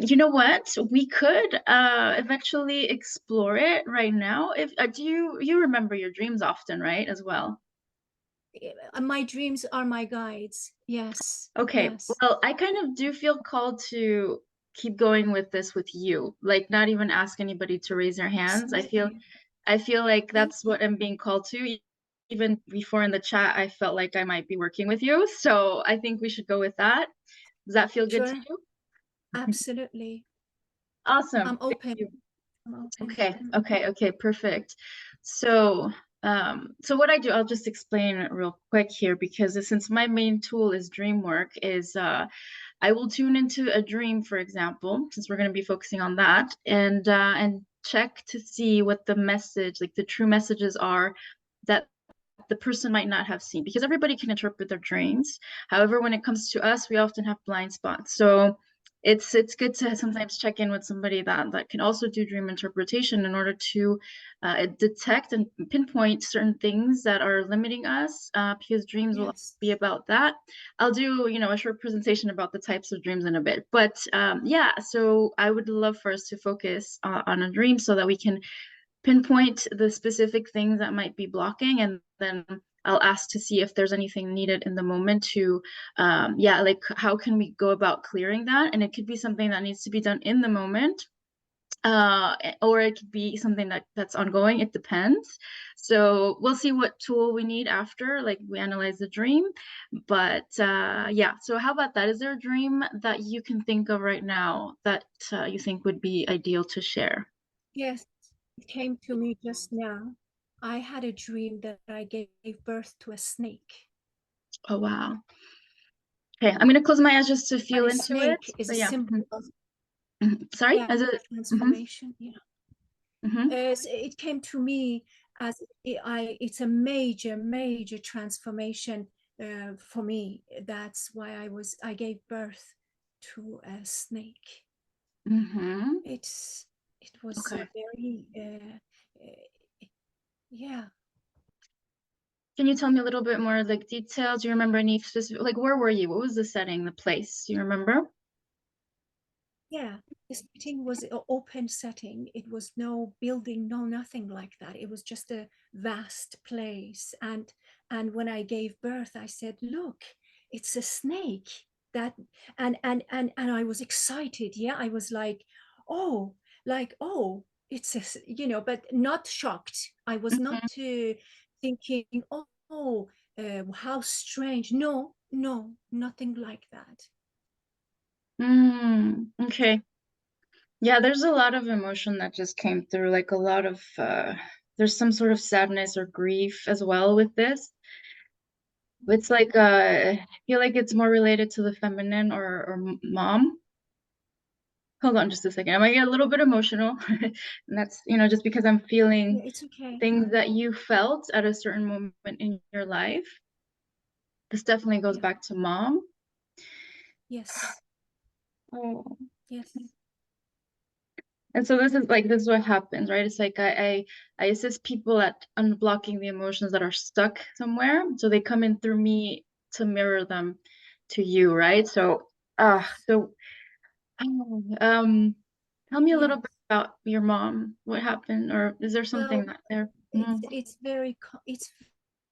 You know what? We could eventually explore it right now. If do you remember your dreams often, right? As well. My dreams are my guides. Yes. Okay. Yes. Well, I kind of do feel called to keep going with this with you. Like not even ask anybody to raise their hands. I feel like that's what I'm being called to. Even before in the chat, I felt like I might be working with you. So I think we should go with that. Does that feel good to you? Absolutely. Awesome. I'm Thank open. you. I'm open. Okay, perfect. So, so what I do, I'll just explain real quick here because since my main tool is dream work, is I will tune into a dream, for example, since we're going to be focusing on that, and check to see what the message, like the true messages are that the person might not have seen, because everybody can interpret their dreams. However, when it comes to us, we often have blind spots. So it's good to sometimes check in with somebody that can also do dream interpretation in order to detect and pinpoint certain things that are limiting us, because dreams will be about that. I'll do a short presentation about the types of dreams in a bit, but yeah, so I would love for us to focus on a dream so that we can pinpoint the specific things that might be blocking, and then I'll ask to see if there's anything needed in the moment to, yeah, like how can we go about clearing that? And it could be something that needs to be done in the moment, or it could be something that's ongoing. It depends. So we'll see what tool we need after, like we analyze the dream. But yeah, so how about that? Is there a dream that you can think of right now that you think would be ideal to share? Yes, it came to me just now. I had a dream that I gave birth to a snake. Oh, wow. Okay, I'm going to close my eyes just to feel into snake it. is But a yeah. symbol of Sorry, as a transformation. So it came to me as it's a major transformation for me. That's why I gave birth to a snake. It was very yeah. Can you tell me a little bit more like details? Do you remember any specific, like where were you? What was the setting, the place? Do you remember? Yeah, the setting was an open setting. It was no building, no nothing like that. It was just a vast place. And when I gave birth, I said, "Look, it's a snake." That and I was excited. Yeah, I was like, "Oh, it's a but not shocked. I was not thinking, "Oh, how strange." No, nothing like that. Okay. Yeah, there's a lot of emotion that just came through, like a lot of there's some sort of sadness or grief as well with this. It's like I feel like it's more related to the feminine or mom. Hold on just a second. I might get a little bit emotional. And that's, just because I'm Yeah, feeling it's okay. things that you felt at a certain moment in your life. This definitely goes Yeah. back to mom. Yes. Oh. Yes. And so this is what happens, right? It's like I assist people at unblocking the emotions that are stuck somewhere. So they come in through me to mirror them to you, right? So tell me a little Yes. bit about your mom. What happened, or is there something Well, that there? it's very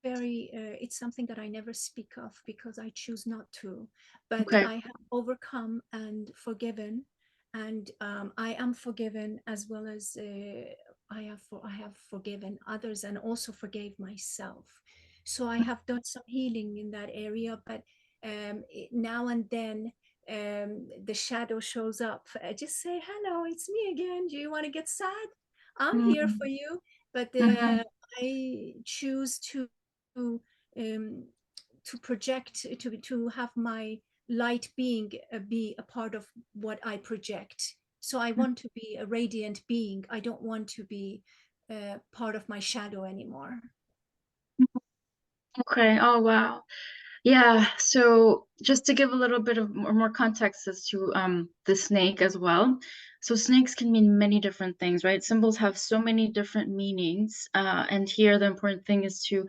it's something that I never speak of because I choose not to. But Okay. I have overcome and forgiven, and I am forgiven as well as I have forgiven others and also forgave myself. So I have done some healing in that area, but now and then the shadow shows up. I just say, "Hello, it's me again. Do you want to get sad? I'm here for you." But I choose um, to project, to have my light being be a part of what I project. So I want to be a radiant being. I don't want to be part of my shadow anymore. Okay. Oh, wow. Yeah, so just to give a little bit of more context as to the snake as well. So snakes can mean many different things, right? Symbols have so many different meanings. And here the important thing is to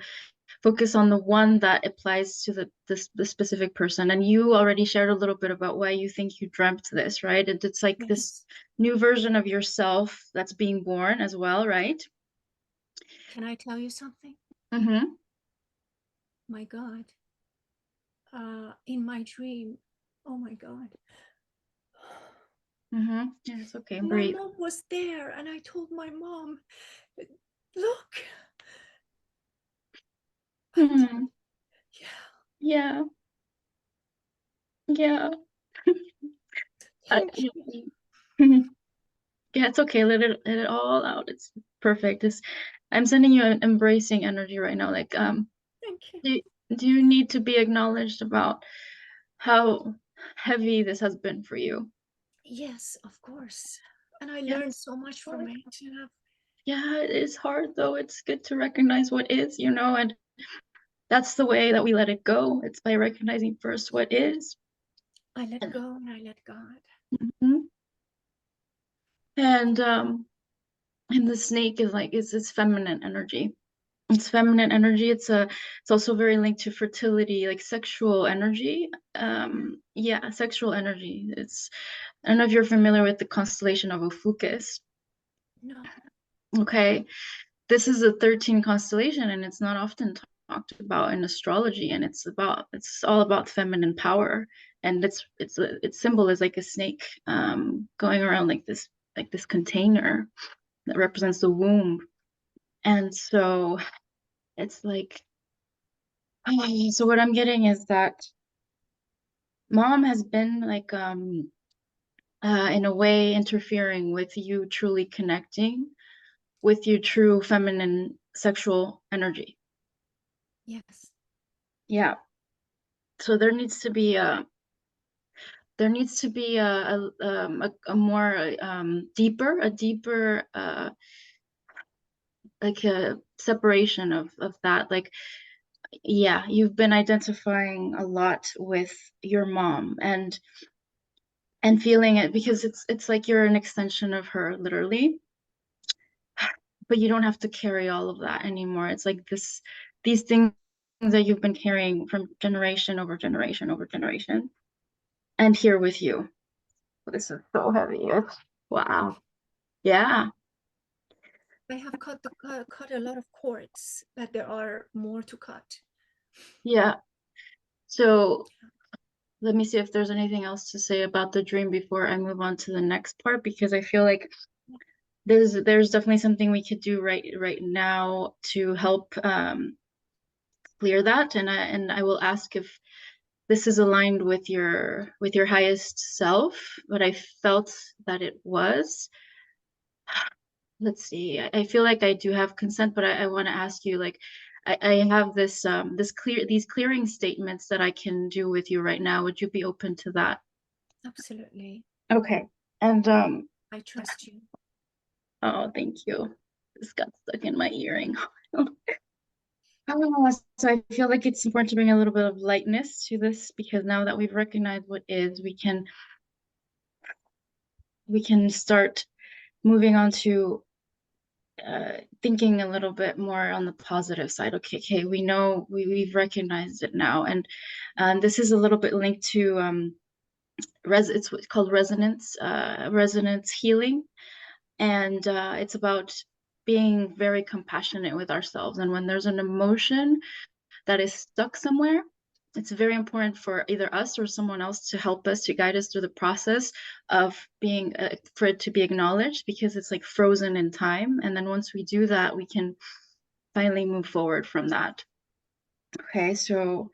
focus on the one that applies to the specific person. And you already shared a little bit about why you think you dreamt this, right? It's like this Yes. new version of yourself that's being born as well, right? Can I tell you something? Mm-hmm. My God. In my dream, oh my God. Mm-hmm. Yeah, it's okay. My Breathe. mom was there, and I told my mom, look. But Hmm. yeah, Yeah. Yeah. thank you. Yeah, it's okay. Let it all out. It's perfect. I'm sending you an embracing energy right now. Like, Thank you. do, do you need to be acknowledged about how heavy this has been for you? Yes, of course. And I Yeah, learned so much from it. yeah, it is hard though. It's good to recognize what is, and that's the way that we let it go. It's by recognizing first what is. I let And, go and I let God. Mhm. and and the snake is this feminine energy. It's feminine energy. It's also very linked to fertility, like sexual energy. Yeah, sexual energy. I don't know if you're familiar with the constellation of Ophiuchus. No. Okay, this is a 13 constellation, and it's not often talked about in astrology. And it's all about feminine power, and its symbol is like a snake, going around like this container that represents the womb. And so it's like, so what I'm getting is that mom has been like in a way interfering with you truly connecting with your true feminine sexual energy. Yes. Yeah. So there needs to be a more deeper like a separation of that. Like, yeah, you've been identifying a lot with your mom and feeling it because it's like you're an extension of her, literally. But you don't have to carry all of that anymore. It's like these things that you've been carrying from generation over generation over generation, and here with you. This is so heavy. Wow. Yeah. I have cut a lot of cords, but there are more to cut. Yeah. So let me see if there's anything else to say about the dream before I move on to the next part, because I feel like there's definitely something we could do right now to help clear that. And I will ask if this is aligned with your highest self, but I felt that it was. Let's see. I feel like I do have consent, but I want to ask you, like, I have these clearing statements that I can do with you right now. Would you be open to that? Absolutely. Okay. And I trust you. oh, thank you. This got stuck in my earring. Oh, so I feel like it's important to bring a little bit of lightness to this, because now that we've recognized what is, we can start moving on to thinking a little bit more on the positive side. Okay, we know we've recognized it now, and this is a little bit linked to it's what's called resonance healing, and it's about being very compassionate with ourselves. And when there's an emotion that is stuck somewhere, it's very important for either us or someone else to help us, to guide us through the process of being for it to be acknowledged, because it's like frozen in time. And then once we do that, we can finally move forward from that. Okay, so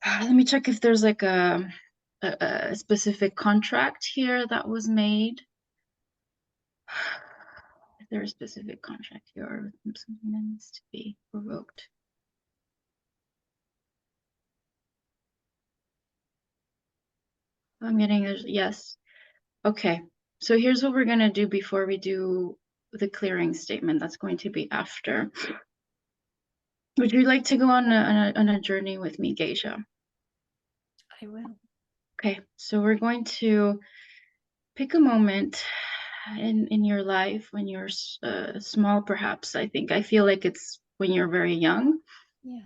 let me check if there's like a specific contract here that was made. Is there a specific contract here, or something that needs to be revoked? I'm getting a yes. Okay, so here's what we're gonna do before we do the clearing statement. That's going to be after. Would you like to go on a journey with me, Geisha? I will. Okay, so we're going to pick a moment in your life when you're small, perhaps. I feel like it's when you're very young. Yes.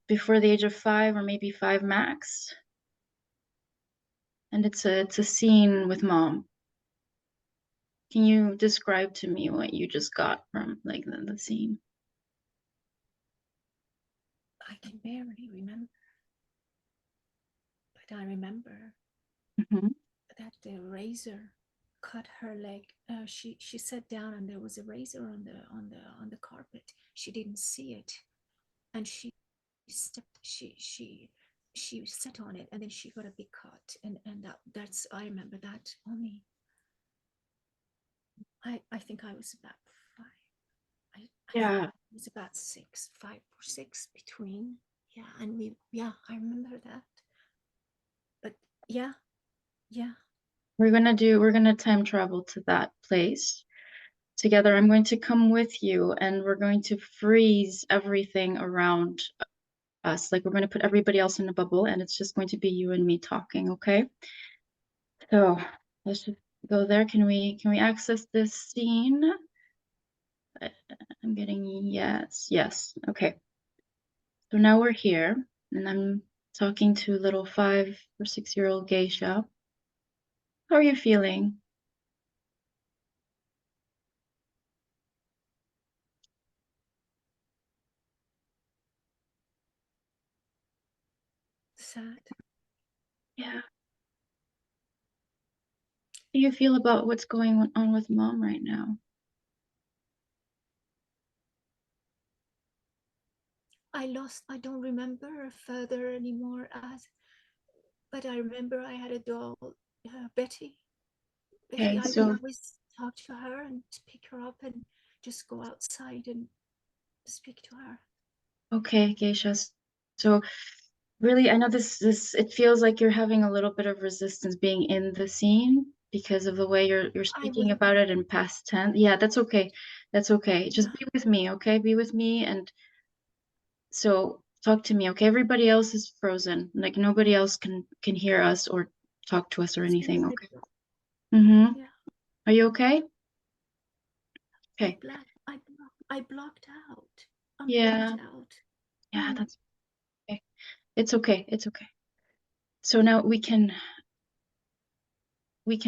Before the age of 5, or maybe 5 max. And it's a scene with mom. Can you describe to me what you just got from like the scene? I can barely remember, but I remember Mm-hmm. that the razor cut her leg. She sat down and there was a razor on the carpet. She didn't see it, and she sat on it, and then she got a big cut, and that's I remember that only. I think I was about 5. I Yeah. think it was about 6, 5 or 6 between. Yeah, and I remember that. But yeah. We're gonna time travel to that place together. I'm going to come with you, and we're going to freeze everything around us. Like, we're going to put everybody else in a bubble, and it's just going to be you and me talking, okay? So let's just go there. Can we access this scene? I'm getting yes. Okay. So now we're here, and I'm talking to little 5 or 6-year-old Geisha. How are you feeling? Sad. Yeah. How do you feel about what's going on with mom right now? I don't remember further anymore, but I remember I had a doll, Betty. Okay, I so would always talk to her and pick her up and just go outside and speak to her. okay, Geisha. So really, I know this it feels like you're having a little bit of resistance being in the scene because of the way you're speaking about it in past tense. Yeah, that's okay. That's okay. Just be with me, okay? Be with me, and so talk to me, okay? Everybody else is frozen. Like, nobody else can hear us or talk to us or anything, okay? Mm-hmm. Yeah. Are you okay? Okay. I blocked out. I'm Yeah. blocked out. Yeah, that's okay. It's okay. It's okay. So now we can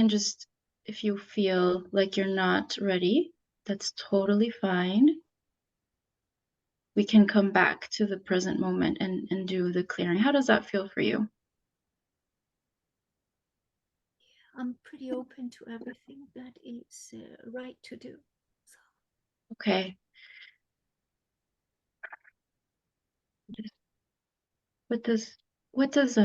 just, if you feel like you're not ready, that's totally fine. We can come back to the present moment and do the clearing. How does that feel for you? I'm pretty open to everything that is right to do. So. Okay. What what does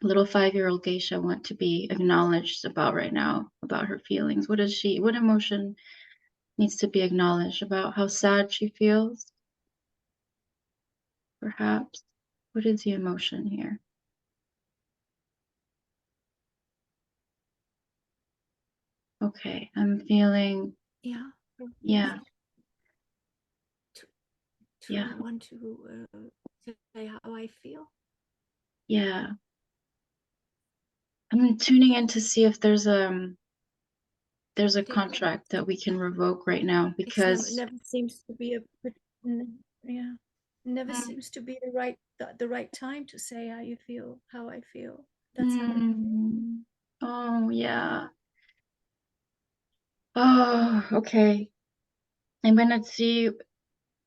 little 5-year-old geisha want to be acknowledged about right now, about her feelings? What emotion needs to be acknowledged? About how sad she feels? Perhaps. What is the emotion here? Okay, I'm feeling, Yeah. yeah, To yeah, want to say how I feel. yeah. I'm tuning in to see if there's a contract that we can revoke right now, because never seems to be never seems to be the right time to say how you feel, how I feel. That's how I feel. Oh yeah. Oh, okay. I'm gonna see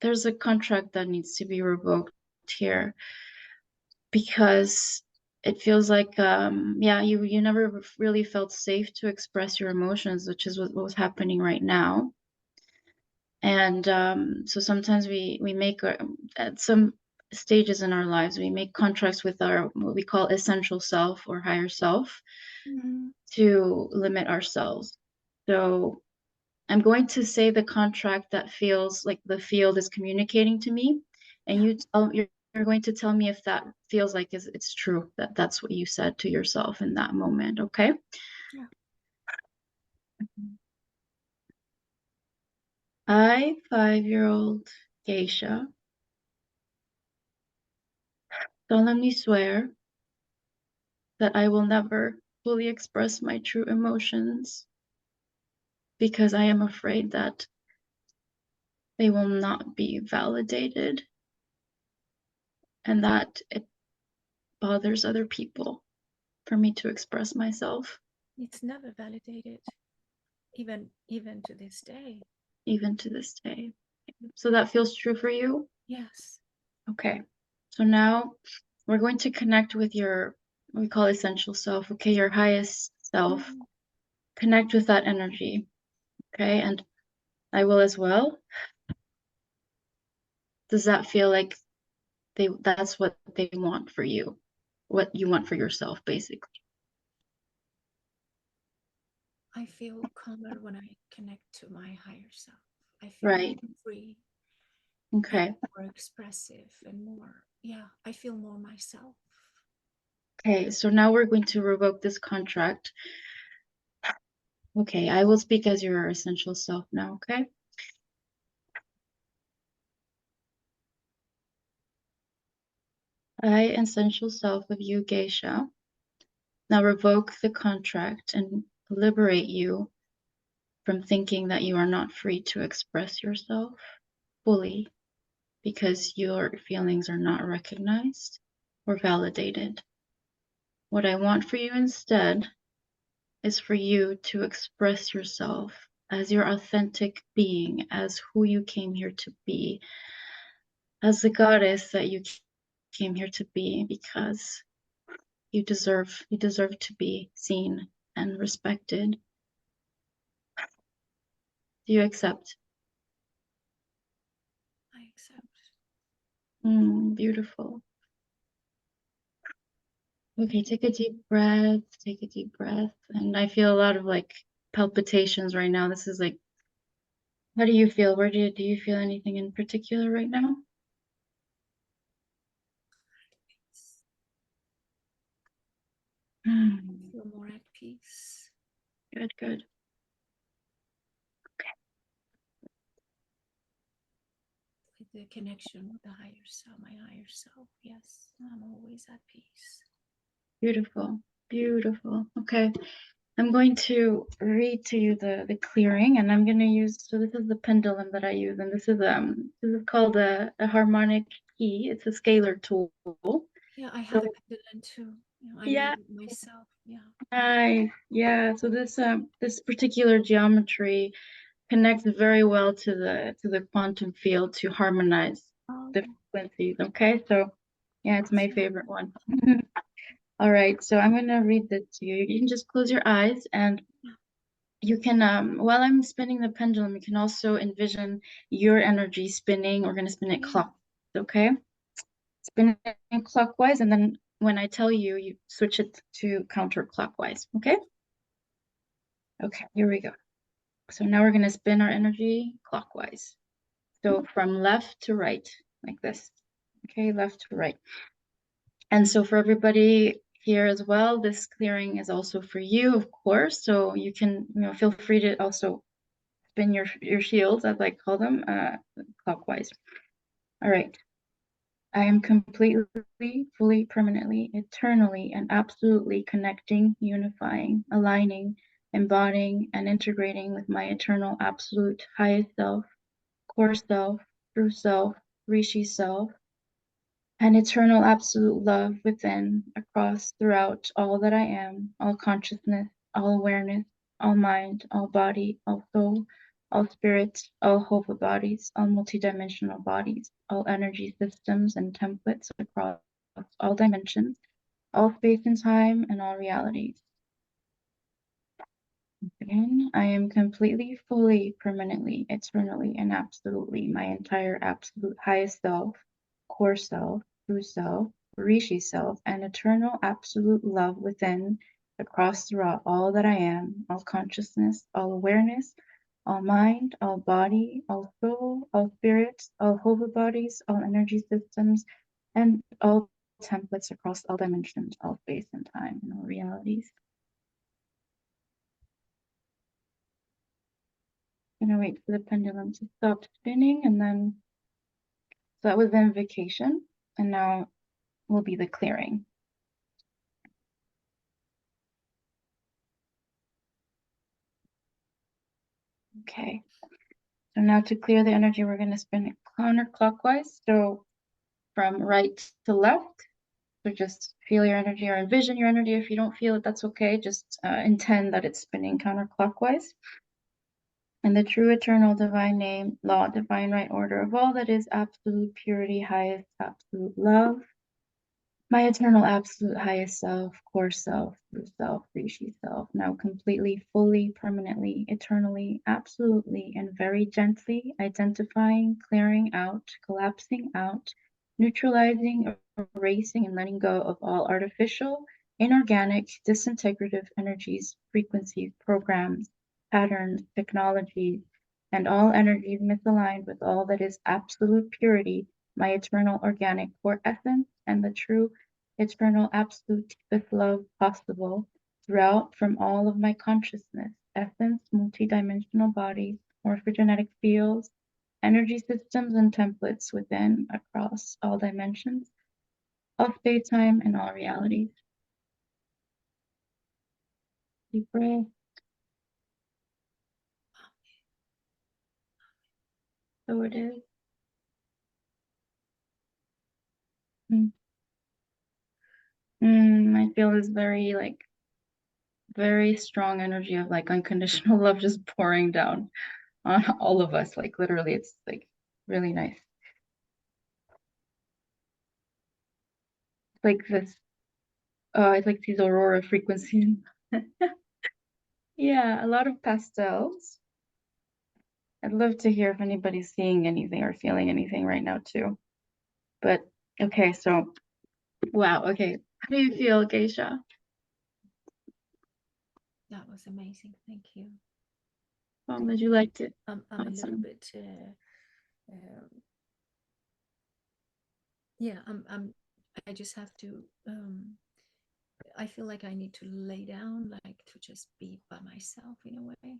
there's a contract that needs to be revoked here, because it feels like yeah, you never really felt safe to express your emotions, which is what was happening right now. And so sometimes we make at some stages in our lives, we make contracts with our what we call essential self or higher self to limit ourselves. So I'm going to say the contract that feels like the field is communicating to me, and you're going to tell me if that feels like it's true, that that's what you said to yourself in that moment, okay? Yeah. I, 5-year-old geisha, solemnly swear that I will never fully express my true emotions, because I am afraid that they will not be validated and that it bothers other people for me to express myself. It's never validated, even to this day. Even to this day. So that feels true for you? Yes. Okay. So now we're going to connect with your, what we call essential self, okay? Your highest self. Connect with that energy, okay? And I will as well. Does that feel like that's what they want for you? What you want for yourself, basically? I feel calmer when I connect to my higher self. I feel Right. free. Okay. More expressive and more, yeah, I feel more myself. Okay, so now we're going to revoke this contract. Okay, I will speak as your essential self now, okay? I, essential self of you, geisha, now revoke the contract and liberate you from thinking that you are not free to express yourself fully because your feelings are not recognized or validated. What I want for you instead is for you to express yourself as your authentic being, as who you came here to be, as the goddess that you came here to be, because you deserve to be seen and respected. Do you accept? I accept. Beautiful. Okay, take a deep breath, take a deep breath. And I feel a lot of like palpitations right now. This is like, how do you feel? Where do you feel anything in particular right now? I feel more at peace. Good, good. With the connection with the higher self, my higher self, yes, I'm always at peace. Beautiful, beautiful. Okay, I'm going to read to you the clearing, and I'm going to use, so this is the pendulum that I use, and this is called a harmonic key. It's a scalar tool. Yeah, I have a pendulum too. I Yeah. made it myself. Yeah. Hi. Yeah. So this particular geometry connects very well to the quantum field to harmonize the frequencies. Okay. So yeah, it's my favorite one. All right. So I'm gonna read this to you. You can just close your eyes, and you can while I'm spinning the pendulum, you can also envision your energy spinning. We're gonna spin it clockwise. Okay. Spin it clockwise, and then when I tell you, you switch it to counterclockwise, okay? Okay, here we go. So now we're going to spin our energy clockwise. So from left to right, like this. Okay, left to right. And so for everybody here as well, this clearing is also for you, of course. So you can, feel free to also spin your shields, as I call them, clockwise. All right. I am completely, fully, permanently, eternally, and absolutely connecting, unifying, aligning, embodying, and integrating with my eternal, absolute, highest self, core self, true self, Rishi self, and eternal, absolute love within, across, throughout all that I am, all consciousness, all awareness, all mind, all body, all soul, all spirit, all whole bodies, all multidimensional bodies, all energy systems and templates across all dimensions, all space and time, and all realities. Again, I am completely, fully, permanently, eternally, and absolutely my entire absolute highest self, core self, true self, Rishi self, and eternal absolute love within, across, throughout all that I am, all consciousness, all awareness, all mind, all body, all soul, all spirit, all whole bodies, all energy systems, and all templates across all dimensions, all space and time, and all realities. Gonna wait for the pendulum to stop spinning, and then, so that was the invocation, and now will be the clearing. Okay, so now to clear the energy, we're gonna spin it counterclockwise, so from right to left. So just feel your energy or envision your energy. If you don't feel it, that's okay. Just intend that it's spinning counterclockwise. In the true, eternal, divine name, law, divine right order of all that is absolute purity, highest absolute love, my eternal, absolute, highest self, core self, true self, Rishi self, now completely, fully, permanently, eternally, absolutely, and very gently identifying, clearing out, collapsing out, neutralizing, erasing, and letting go of all artificial, inorganic, disintegrative energies, frequencies, programs, patterns, technologies, and all energies misaligned with all that is absolute purity, my eternal organic core essence, and the true, eternal, absolute, deepest love possible throughout from all of my consciousness, essence, multidimensional bodies, morphogenetic fields, energy systems, and templates within, across all dimensions, all space-time, and all realities. Deep breath. So it is. I feel this very strong energy of unconditional love just pouring down on all of us. Literally, it's really nice. This, I like these aurora frequencies. Yeah, a lot of pastels. I'd love to hear if anybody's seeing anything or feeling anything right now too. But okay, so wow, okay. How do you feel, Geisha? That was amazing. Thank you. Did you like it? I'm a little bit yeah, I just have to I feel like I need to lay down, to just be by myself in a way.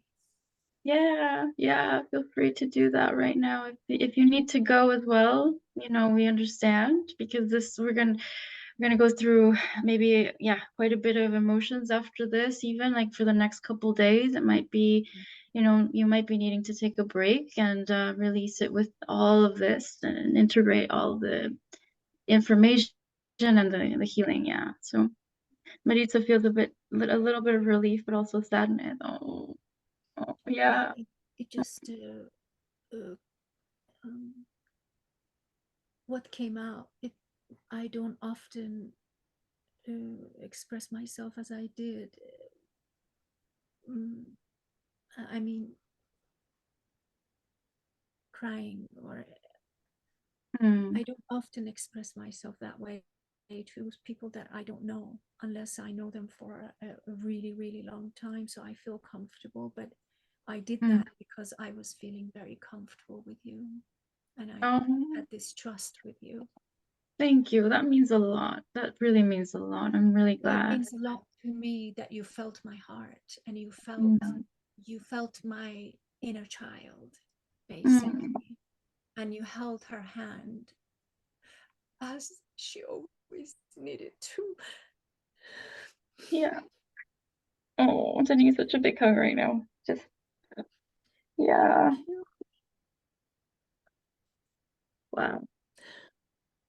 Yeah, feel free to do that right now. If you need to go as well, we understand, because we're gonna go through maybe quite a bit of emotions after this, even for the next couple days. It might be, you might be needing to take a break and really sit with all of this and integrate all the information and the healing. So Maritza feels a little bit of relief, but also sadness. Oh yeah. It just what came out, I don't often express myself as I did. I mean, crying, or I don't often express myself that way. to people that I don't know unless I know them for a really, really long time. So I feel comfortable, but I did Mm. that because I was feeling very comfortable with you. And I Oh, had this trust with you. thank you. That means a lot. That really means a lot. I'm really Well, it glad. means a lot to me that you felt my heart and you felt my inner child, basically. And you held her hand as she always needed to. Yeah. Oh, I'm sending you such a big hug right now. Just, yeah. Thank you. Wow.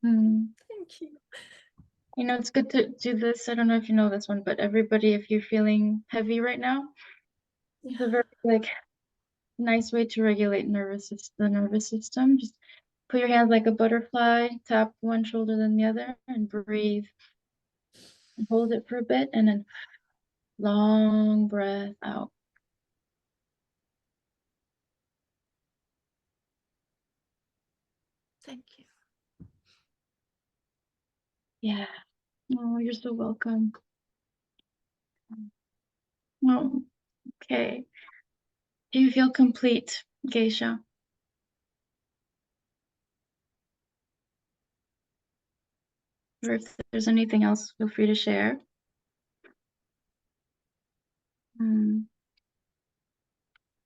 Mm. Thank you. You know, it's good to do this. I don't know if you know this one, but everybody, if you're feeling heavy right now, it's a very like nice way to regulate the nervous system. Just put your hands like a butterfly, tap one shoulder then the other, and breathe. And hold it for a bit, and then long breath out. Thank you. Yeah. Oh, you're so welcome. Oh, okay. Do you feel complete, Geisha? Or if there's anything else, feel free to share.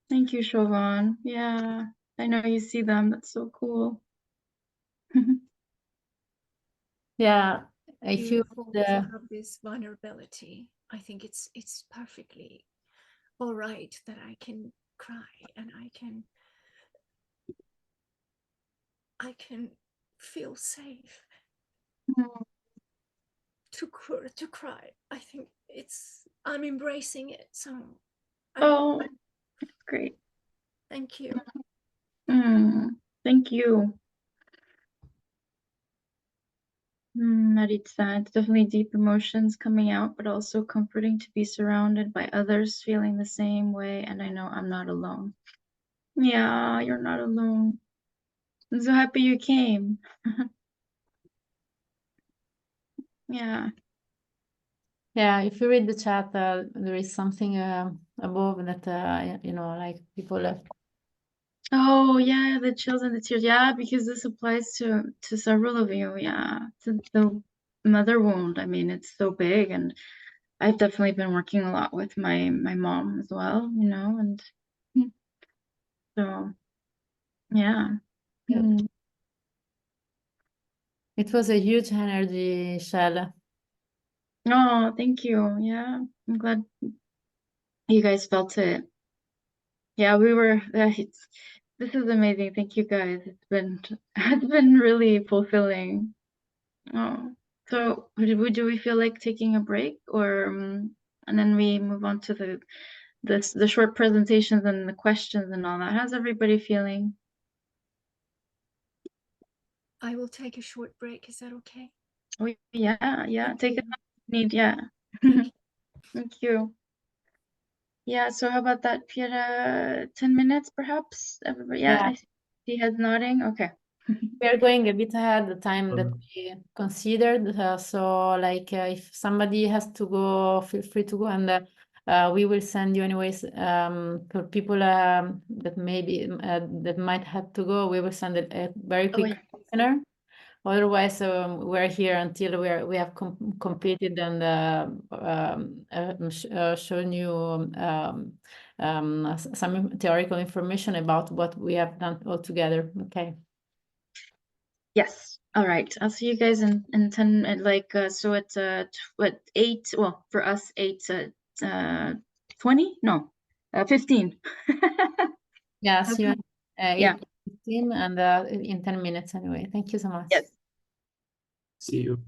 Thank you, Shovan. Yeah, I know you see them. That's so cool. Yeah, if you Beautiful to have this vulnerability. I think it's perfectly all right that I can cry and I can feel safe to cry. I think I'm embracing it. So Oh, great. Thank you. Thank you. Maritza, it's definitely deep emotions coming out, but also comforting to be surrounded by others feeling the same way. And I know I'm not alone. Yeah, you're not alone. I'm so happy you came. Yeah. Yeah, if you read the chat, there is something above that, like people left. Oh, yeah, the chills and the tears. Yeah, because this applies to several of you. Yeah, to the mother wound. I mean, it's so big, and I've definitely been working a lot with my mom as well, and so yeah. It was a huge energy, Shell. Oh, thank you. Yeah, I'm glad you guys felt it. Yeah, we were. This is amazing. Thank you guys. It's been really fulfilling. Oh, so do we feel like taking a break, or and then we move on to the short presentations and the questions and all that? How's everybody feeling? I will take a short break. Is that okay? Oh, yeah. Take it. Need, yeah. Thank you. Thank you. Yeah, so how about that, Piera? 10 minutes, perhaps? Everybody, yeah, Yeah. I see heads nodding. Okay. We are going a bit ahead the time that we considered. So, like, if somebody has to go, feel free to go, and we will send you anyways. For people that maybe that might have to go, we will send a very quick questionnaire. Otherwise, we're here until we have completed and shown you some theoretical information about what we have done all together. Okay. Yes. All right. I'll see you guys in 10 so it's 8, well, for us 8 20? No. 15. Yeah, see you Yeah. 8:15 and in 10 minutes anyway. Thank you so much. Yes. See you.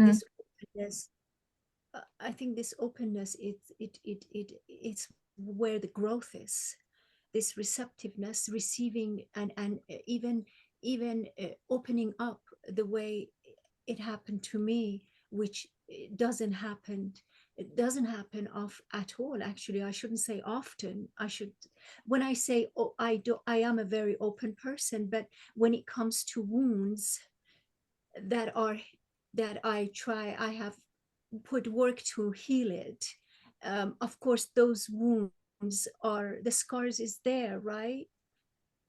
this openness, I think this openness, it's where the growth is. This receptiveness, receiving, and even opening up the way it happened to me, which doesn't happen. It doesn't happen at all. Actually, I shouldn't say often. When I say, oh, I am a very open person, but when it comes to wounds that I have put work to heal it. Of course, those wounds are, the scars is there, right?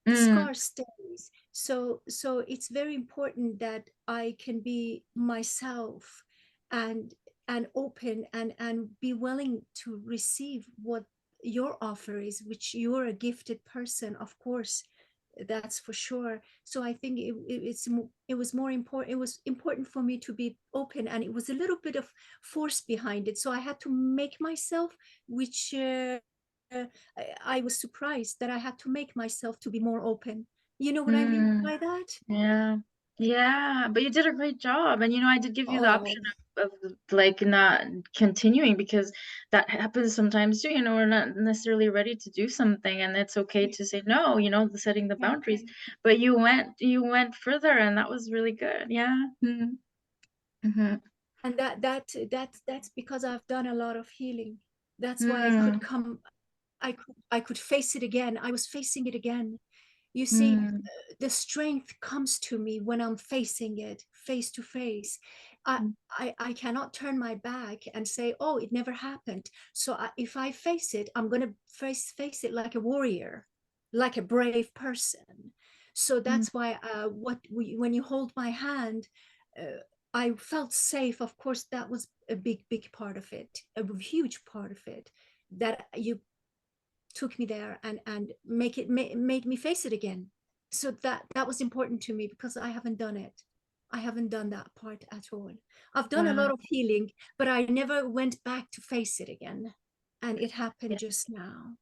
The scar stays. So it's very important that I can be myself and open and be willing to receive what your offer is, which you're a gifted person, of course, that's for sure. So I think it was more important. It was important for me to be open, and it was a little bit of force behind it. So I had to make myself, which I was surprised that I had to make myself to be more open. You know what I mean by that? Yeah, but you did a great job. And I did give you the option Oh, of like not continuing, because that happens sometimes too. We're not necessarily ready to do something, and it's okay to say no, the setting the boundaries. okay. But you went further, and that was really good. Yeah. And that's because I've done a lot of healing. That's why I could Mm, come. I could face it again. I was facing it again. You see, mm, the strength comes to me when I'm facing it face to face. I, mm, I cannot turn my back and say, oh, it never happened. So if I face it, I'm going to face it like a warrior, like a brave person. So mm, that's why when you hold my hand, I felt safe. Of course, that was a big part of it, a huge part of it, that you took me there and made me face it again. So that was important to me, because I haven't done it. I haven't done that part at all. I've done a wow. lot of healing, but I never went back to face it again, and it happened Yeah. just now.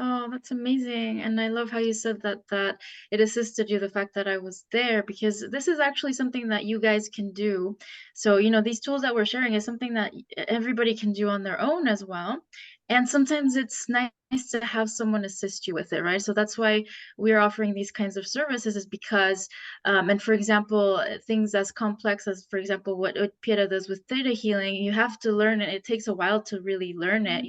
Oh, that's amazing. And I love how you said that it assisted you, the fact that I was there, because this is actually something that you guys can do. So, these tools that we're sharing is something that everybody can do on their own as well. And sometimes it's nice to have someone assist you with it, right? So that's why we're offering these kinds of services, is because, and for example, things as complex as, for example, what Piera does with Theta Healing, you have to learn it. It takes a while to really learn it,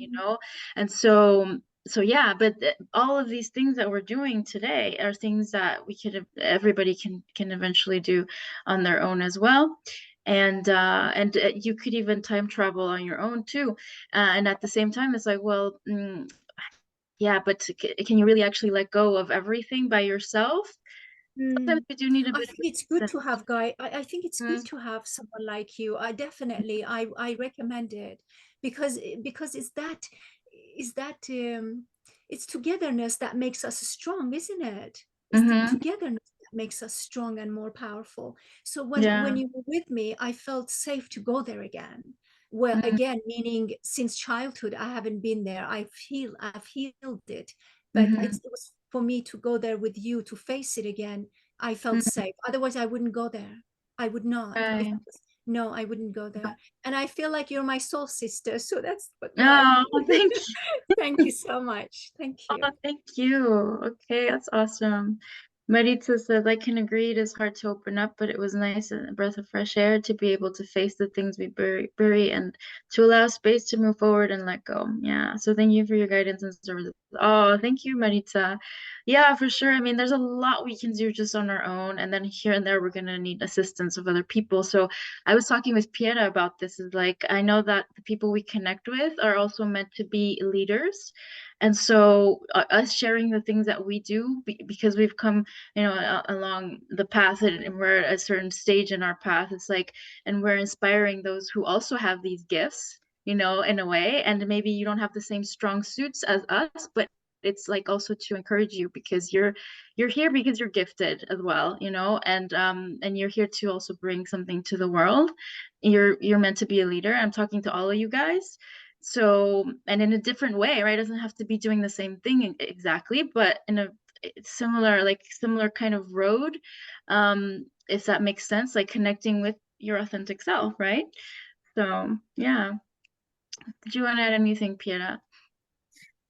And so yeah, but all of these things that we're doing today are things that everybody can eventually do on their own as well. And you could even time travel on your own too. And at the same time, it's like, well, yeah, but can you really actually let go of everything by yourself? Sometimes you do need a I bit think it's good of to have I think it's good assistance. to have someone like you. I recommend it, because is that it's togetherness that makes us strong, isn't it? It's the Mm-hmm. togetherness that makes us strong and more powerful. So when Yeah. you were with me, I felt safe to go there again. Well, Mm-hmm. again, meaning since childhood, I haven't been there. I've healed it, but Mm-hmm. it was for me to go there with you to face it again. I felt safe. Otherwise, I wouldn't go there. I would not. Right. No, I wouldn't go there. And I feel like you're my soul sister. So that's why. Oh, thank you. Thank you so much. Thank you. Oh, thank you. Okay, that's awesome. Maritza says, I can agree it is hard to open up, but it was nice and a breath of fresh air to be able to face the things we bury and to allow space to move forward and let go. Yeah, so thank you for your guidance and services. Oh, thank you, Maritza. Yeah, for sure. I mean, there's a lot we can do just on our own, and then here and there we're gonna need assistance of other people. So I was talking with Piera about this, is like, I know that the people we connect with are also meant to be leaders. And so us sharing the things that we do, because we've come, along the path, and we're at a certain stage in our path, it's like, and we're inspiring those who also have these gifts, in a way, and maybe you don't have the same strong suits as us, but it's like also to encourage you, because you're here because you're gifted as well, and you're here to also bring something to the world. You're meant to be a leader. I'm talking to all of you guys. So, and in a different way, right? It doesn't have to be doing the same thing exactly, but in a similar kind of road, if that makes sense, like connecting with your authentic self, right? So yeah. Did you want to add anything, Piera?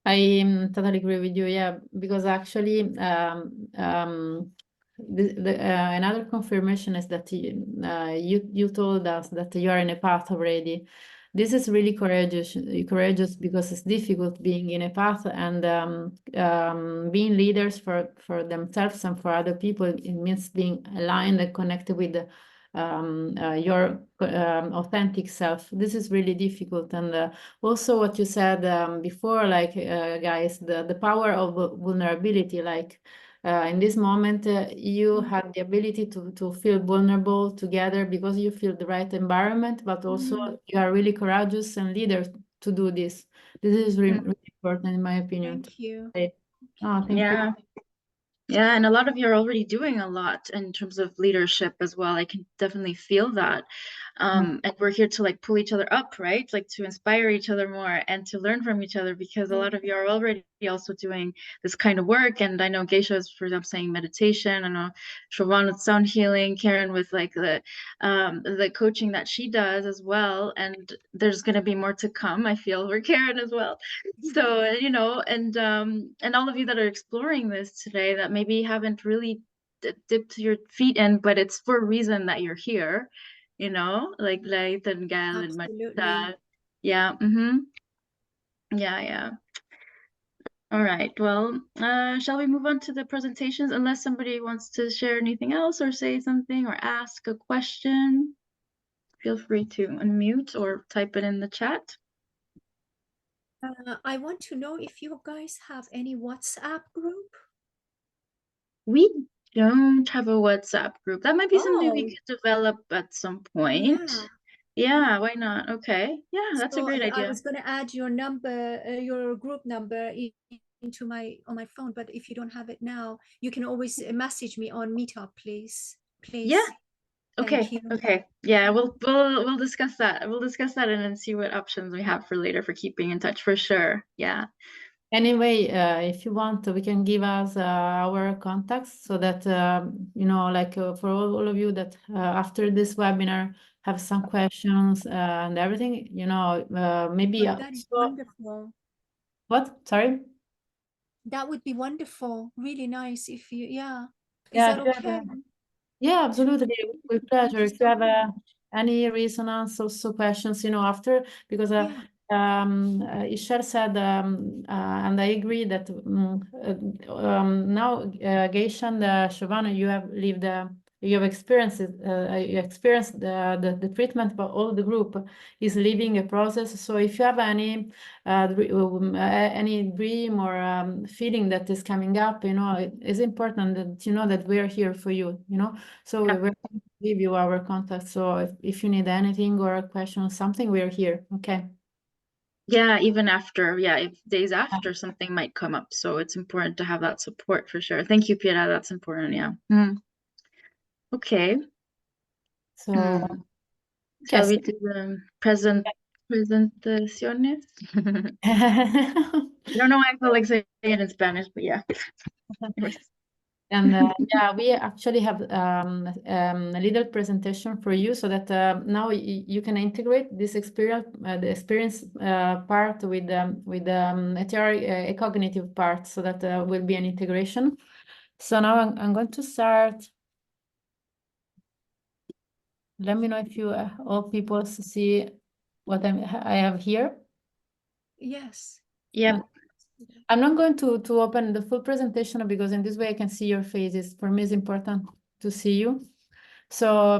I totally agree with you. Yeah, because actually, another confirmation is that you told us that you are in a path already. This is really courageous because it's difficult being in a path, and being leaders for themselves and for other people. It means being aligned and connected with your authentic self. This is really difficult, and also what you said before, like guys, the power of vulnerability, like in this moment you have the ability to feel vulnerable together because you feel the right environment, but also you are really courageous and leader to do this. This is really, really important in my opinion. Thank you. Oh, thank you. Yeah. Yeah, and a lot of you are already doing a lot in terms of leadership as well. I can definitely feel that. And we're here to like pull each other up, right? Like to inspire each other more and to learn from each other, because a lot of you are already also doing this kind of work. And I know Geisha is, for example, saying meditation. I know Siobhan with sound healing, Karen with like the coaching that she does as well. And there's gonna be more to come, I feel, for Karen as well. So, you know, and all of you that are exploring this today that maybe haven't really dipped your feet in, but it's for a reason that you're here, you know, like Laith and Gail and Absolutely. Marita. Yeah. Yeah. All right. Well, shall we move on to the presentations? Unless somebody wants to share anything else or say something or ask a question, feel free to unmute or type it in the chat. I want to know if you guys have any WhatsApp group. We don't have a WhatsApp group. That might be something we Oh. could develop at some point. Yeah, why not? Okay. Yeah, that's a great I idea. was going to add your number, your group number into my phone, but if you don't have it now, you can always message me on Meetup, please. Yeah. Thank you. Okay. Yeah, we'll discuss that. We'll discuss that and then see what options we have for later for keeping in touch for sure. Yeah. Anyway, if you want, we can give us our contacts so that, you know, like for all of you that after this webinar have some questions and everything, you know, maybe. Oh, that is wonderful. What? Sorry? That would be wonderful. Really nice if you, Is Yeah, that okay? Yeah, absolutely. With pleasure. If you have much. any resonance, also questions, you know, after, because Ixel said, and I agree that now Geisha and Siobhan, you have experienced the treatment, but all the group is living a process. So if you have any dream or feeling that is coming up, you know, it's important that you know that we are here for you, you know. So we're going to give you our contact. So if you need anything or a question or something, we're here. Okay. Yeah, even after, if days after something might come up. So it's important to have that support for sure. Thank you, Piera. That's important. Yeah. Okay. So shall we do the presentaciones? I don't know why I feel like saying it in Spanish, but yeah. And we actually have a little presentation for you so that now you can integrate this experience, the experience part with a theory, a cognitive part, so that will be an integration. So now I'm going to start. Let me know if you all people see what I have here. Yes. Yep. I'm not going to open the full presentation because in this way I can see your faces. For me, it's important to see you. So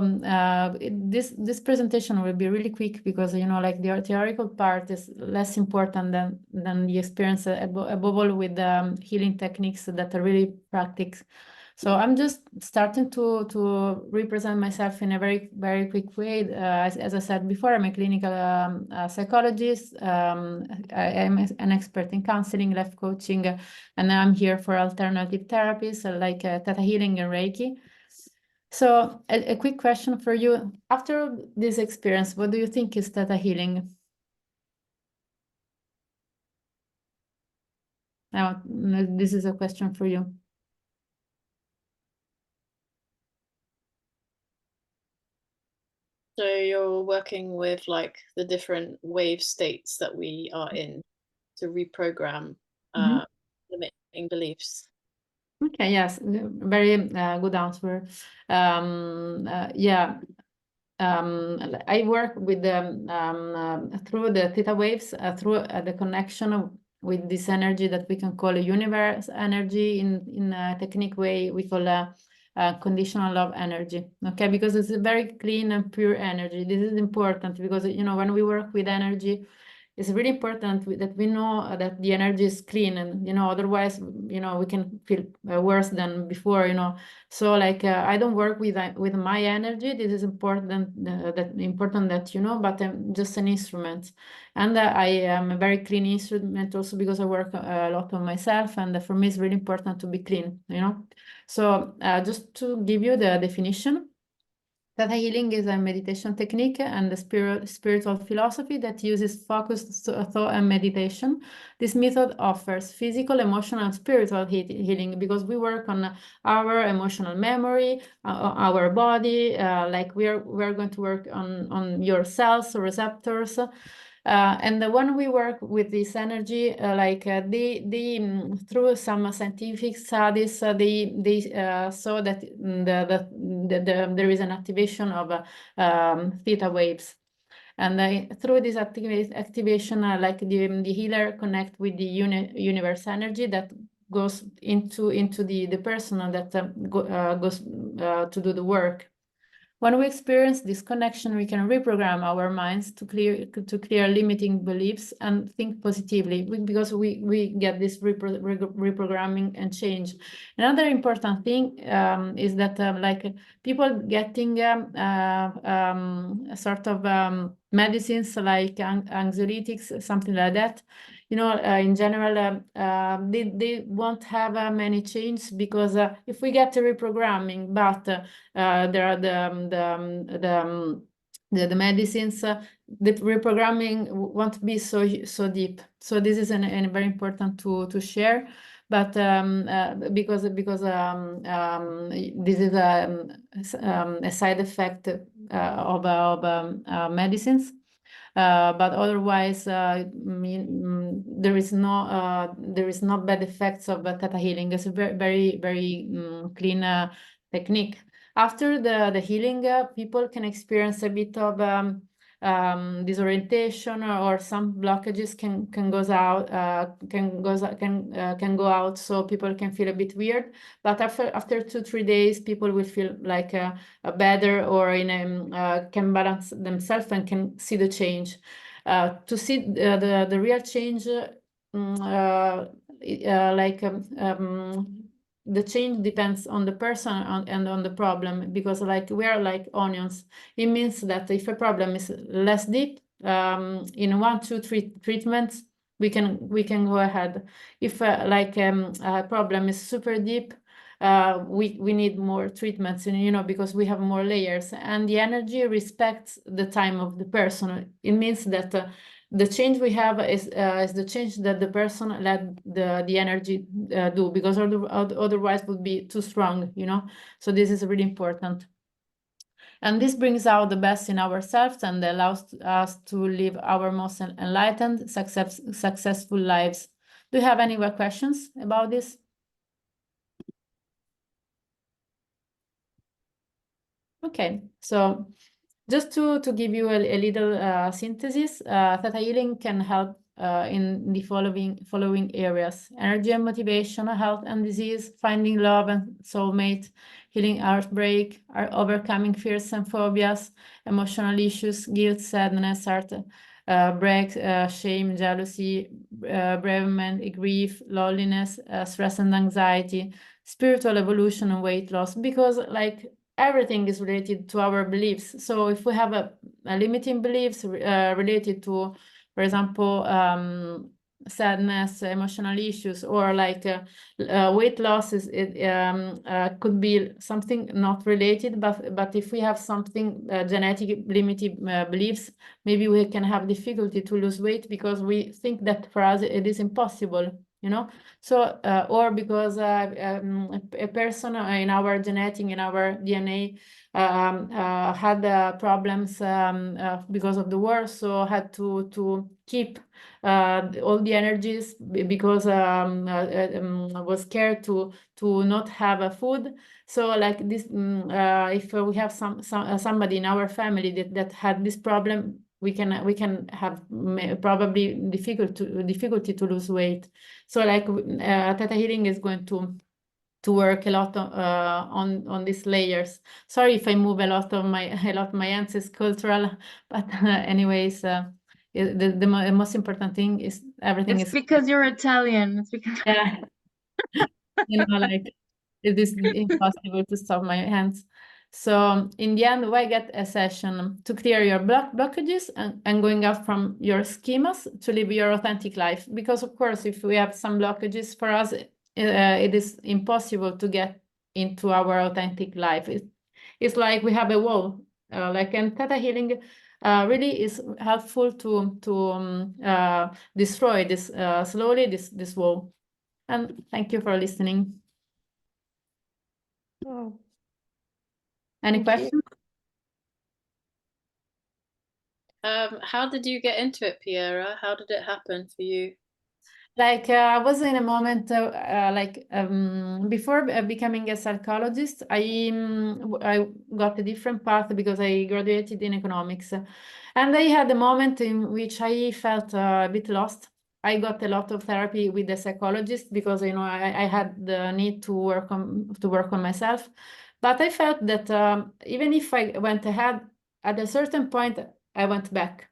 this presentation will be really quick because, you know, like the theoretical part is less important than the experience, above all with healing techniques that are really practical. So I'm just starting to represent myself in a very, very quick way. As I said before, I'm a clinical psychologist. I'm an expert in counseling, life coaching, and I'm here for alternative therapies like Theta Healing and Reiki. So a quick question for you. After this experience, what do you think is Theta Healing? Now, this is a question for you. So you're working with like the different wave states that we are in to reprogram limiting beliefs. Okay, yes, very good answer. Yeah, I work with through the theta waves, through the connection with this energy that we can call a universe energy. In a technique way, we call conditional love energy. Okay, because it's a very clean and pure energy. This is important because, you know, when we work with energy, it's really important that we know that the energy is clean, and, you know, otherwise, you know, we can feel worse than before, you know. So like I don't work with my energy. This is important that you know, but I'm just an instrument, and I am a very clean instrument also because I work a lot on myself, and for me it's really important to be clean, you know. So just to give you the definition, Theta healing is a meditation technique and a spiritual philosophy that uses focused thought and meditation. This method offers physical, emotional, and spiritual healing because we work on our emotional memory, our body. Like we're going to work on your cells, receptors. And when we work with this energy, through some scientific studies, they saw that there is an activation of theta waves. And through this activation, like the healer connect with the universe energy that goes into the person that goes to do the work. When we experience this connection, we can reprogram our minds to clear limiting beliefs and think positively, because we get this reprogramming and change. Another important thing is that like people getting sort of medicines like anxiolytics, something like that. You know, in general, they won't have many changes because if we get a reprogramming, but there are the medicines, the reprogramming won't be so deep. So this is very important to share. But because this is a side effect of medicines. But otherwise, there is no bad effects of Theta healing. It's a very clean technique. After the healing, people can experience a bit of disorientation, or some blockages can go out, so people can feel a bit weird. But after 2-3 days, people will feel like better, or can balance themselves and can see the change. To see the real change, the change depends on the person and on the problem, because like we are like onions. It means that if a problem is less deep, in 1, 2, 3 treatments, we can go ahead. If a problem is super deep, we need more treatments, and you know, because we have more layers, and the energy respects the time of the person. It means that the change we have is the change that the person let the energy do, because otherwise would be too strong, you know. So this is really important. And this brings out the best in ourselves and allows us to live our most enlightened, successful lives. Do you have any questions about this? Okay, so just to give you a little synthesis, Theta healing can help in the following areas: energy and motivation, health and disease, finding love and soulmate, healing heartbreak, overcoming fears and phobias, emotional issues, guilt, sadness, heartbreak, shame, jealousy, bereavement, grief, loneliness, stress and anxiety, spiritual evolution and weight loss, because like everything is related to our beliefs. So if we have a limiting beliefs related to, for example, sadness, emotional issues, or like weight loss, it could be something not related, but if we have something genetic limited beliefs, maybe we can have difficulty to lose weight because we think that for us it is impossible. you know. So or because a person in our genetic, in our DNA had problems because of the war, so had to keep all the energies because was scared to not have a food. So like this, if we have somebody in our family that had this problem, we can have probably difficulty to lose weight. So like Theta Healing is going to work a lot on these layers. Sorry if I move a lot of my hands, is cultural, but anyways, the most important thing is everything It's is because you're Italian. It's because yeah. You know, like it is impossible to stop my hands. So in the end, we get a session to clear your blockages and going out from your schemas to live your authentic life. Because of course, if we have some blockages for us, it is impossible to get into our authentic life. It's like we have a wall, and Theta Healing really is helpful to destroy this slowly this wall. And thank you for listening. Oh, Any thank you. questions? How did you get into it, Piera? How did it happen for you? Like I was in a moment before becoming a psychologist, I got a different path because I graduated in economics, and I had a moment in which I felt a bit lost. I got a lot of therapy with the psychologist because I had the need to work on myself, but I felt that even if I went ahead, at a certain point I went back.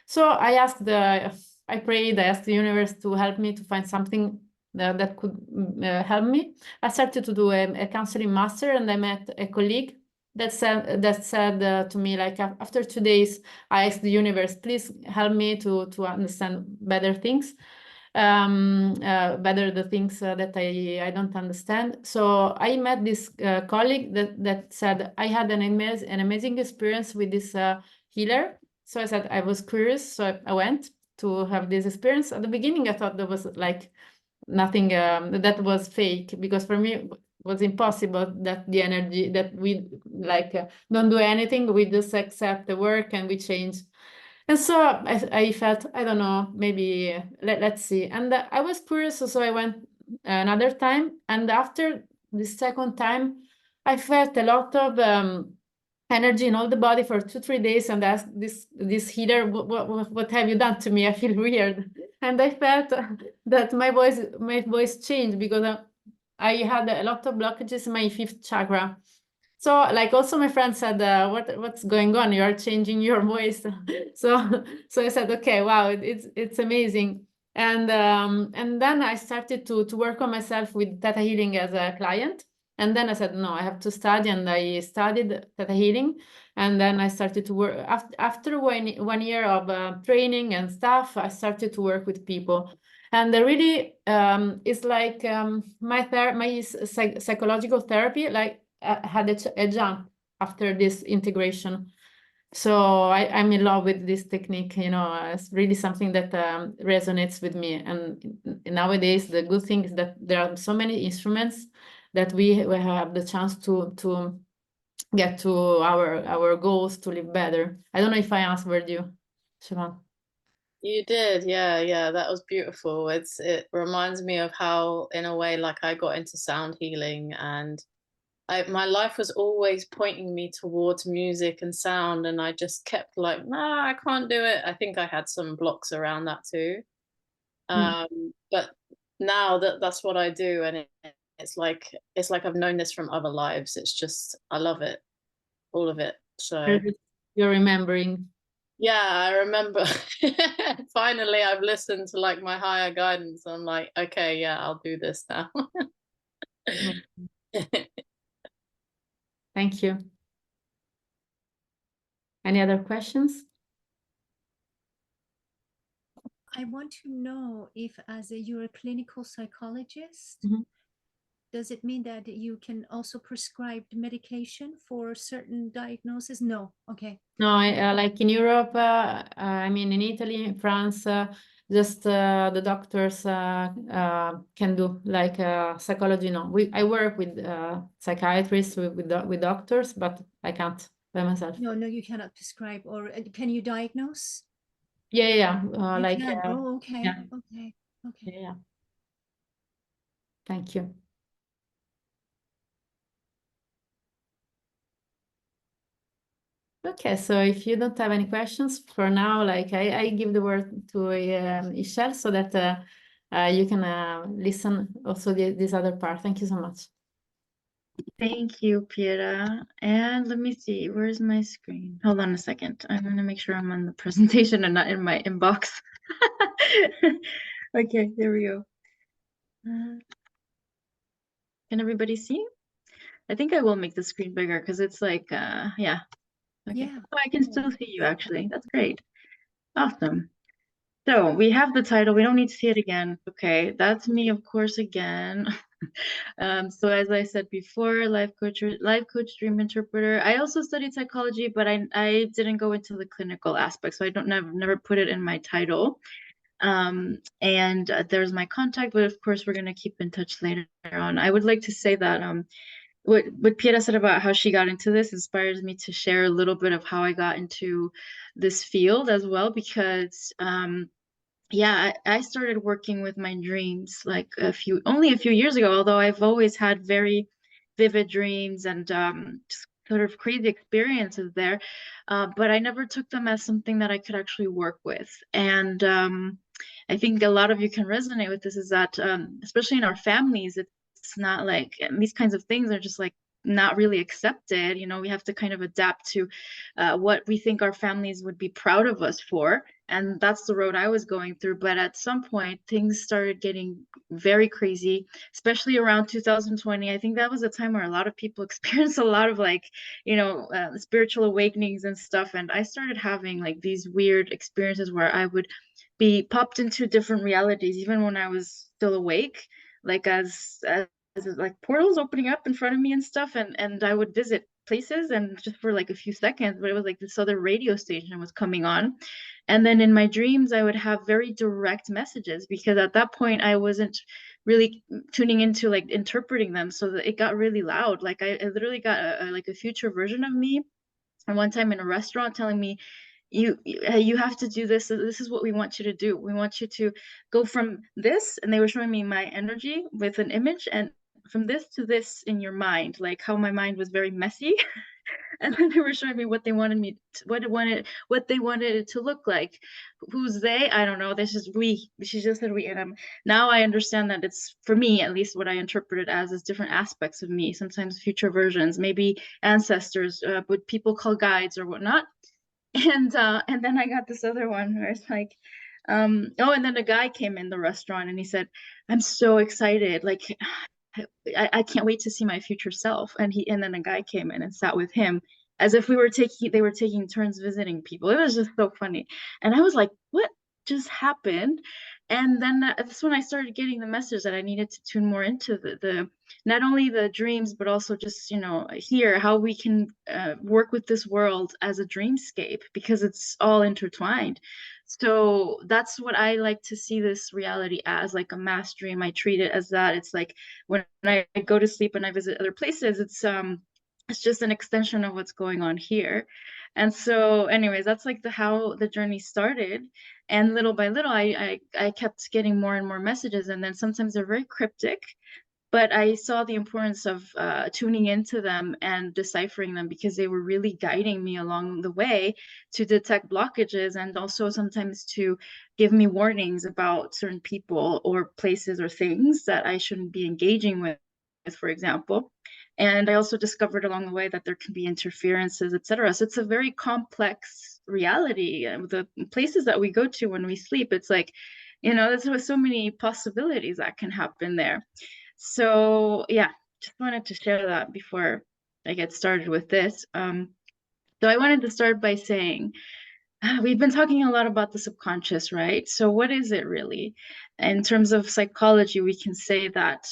So I prayed, I asked the universe to help me to find something that could help me. I started to do a counseling master, and I met a colleague that said to me, like, after 2 days, I asked the universe, please help me to understand better things, better the things that I don't understand. So I met this colleague that said, I had an amazing experience with this healer. So I said I was curious, so I went to have this experience. At the beginning, I thought there was like nothing that was fake, because for me it was impossible that the energy that we don't do anything, we just accept the work and we change. And so I felt, I don't know, maybe let's see. And I was curious, so I went another time. And after the second time, I felt a lot of energy in all the body for 2-3 days, and asked this healer, what have you done to me? I feel weird. And I felt that my voice changed because I had a lot of blockages in my 5th chakra. So like also my friend said, what's going on? You are changing your voice. so I said, okay, wow, it's amazing. And then I started to work on myself with Theta Healing as a client. And then I said, no, I have to study, and I studied Theta Healing. And then I started to work after 1 year of training and stuff. I started to work with people, and really it's like my psychological therapy had a jump after this integration. So I'm in love with this technique. It's really something that resonates with me. And nowadays, the good thing is that there are so many instruments that we have the chance to get to our goals, to live better. I don't know if I answered you, Siobhan. You did, yeah, that was beautiful. It reminds me of how, in a way, like I got into sound healing, and my life was always pointing me towards music and sound, and I just kept like, nah, I can't do it. I think I had some blocks around that too. But now that's what I do, and it's like I've known this from other lives. It's just, I love it, all of it. So you're remembering. yeah, I remember. Finally, I've listened to like my higher guidance. I'm like, okay, yeah, I'll do this now. Thank you. Any other questions? I want to know if, you're a clinical psychologist, does it mean that you can also prescribe medication for certain diagnosis? No. Okay. No, like in Europe, I mean, in Italy, in France, just the doctors can do, like psychology. No, I work with psychiatrists, with doctors, but I can't by myself. No, you cannot prescribe, or can you diagnose? Yeah. You Like can. Oh, okay. yeah. Okay. Yeah. Thank you. Okay, so if you don't have any questions for now, like I give the word to Ixel, so that you can listen also this other part. Thank you so much. Thank you, Piera. And let me see, where's my screen? Hold on a second. I'm going to make sure I'm on the presentation and not in my inbox. Okay, here we go. Can everybody see? I think I will make the screen bigger because it's like, yeah. Okay. Yeah. Oh, I can still see you actually. That's great. Awesome. So we have the title. We don't need to see it again. Okay, that's me, of course, again. So as I said before, life coach, dream interpreter. I also studied psychology, but I didn't go into the clinical aspect, so I don't never put it in my title. And there's my contact, but of course we're gonna keep in touch later on. I would like to say that what Piera said about how she got into this inspires me to share a little bit of how I got into this field as well, because yeah, I started working with my dreams like only a few years ago, although I've always had very vivid dreams and just sort of crazy experiences there. But I never took them as something that I could actually work with. And I think a lot of you can resonate with this, is that especially in our families, it's not like, and these kinds of things are just like not really accepted. You know, we have to kind of adapt to what we think our families would be proud of us for. And that's the road I was going through. But at some point, things started getting very crazy, especially around 2020. I think that was a time where a lot of people experienced a lot of like, you know, spiritual awakenings and stuff. And I started having like these weird experiences where I would be popped into different realities, even when I was still awake, like as like portals opening up in front of me and stuff. And I would visit places and just for like a few seconds, but it was like this other radio station was coming on. And then in my dreams, I would have very direct messages, because at that point I wasn't really tuning into like interpreting them. So that it got really loud. Like I literally got like a future version of me. And one time in a restaurant telling me, you have to do this. This is what we want you to do. We want you to go from this. And they were showing me my energy with an image, and from this to this in your mind, like how my mind was very messy. And then they were showing me what they wanted me to, what they wanted it to look like. Who's they? I don't know. This is we. She just said we. And now I understand that it's, for me at least, what I interpret it as is different aspects of me. Sometimes future versions, maybe ancestors, what people call guides or whatnot. And then I got this other one where it's like, oh, and then a guy came in the restaurant and he said, "I'm so excited. Like, I can't wait to see my future self." And then a guy came in and sat with him, as if they were taking turns visiting people. It was just so funny. And I was like, what just happened? And then that's when I started getting the message that I needed to tune more into the not only the dreams, but also just, you know, hear how we can work with this world as a dreamscape, because it's all intertwined. So that's what I like to see this reality as, like a mass dream. I treat it as that. It's like when I go to sleep and I visit other places, it's just an extension of what's going on here. And so anyways, that's like how the journey started. And little by little, I kept getting more and more messages. And then sometimes they're very cryptic, but I saw the importance of tuning into them and deciphering them, because they were really guiding me along the way to detect blockages, and also sometimes to give me warnings about certain people or places or things that I shouldn't be engaging with, for example. And I also discovered along the way that there can be interferences, etc. So it's a very complex reality. The places that we go to when we sleep, it's like, you know, there's so many possibilities that can happen there. So yeah, just wanted to share that before I get started with this. So I wanted to start by saying, we've been talking a lot about the subconscious, right? So what is it really? In terms of psychology, we can say that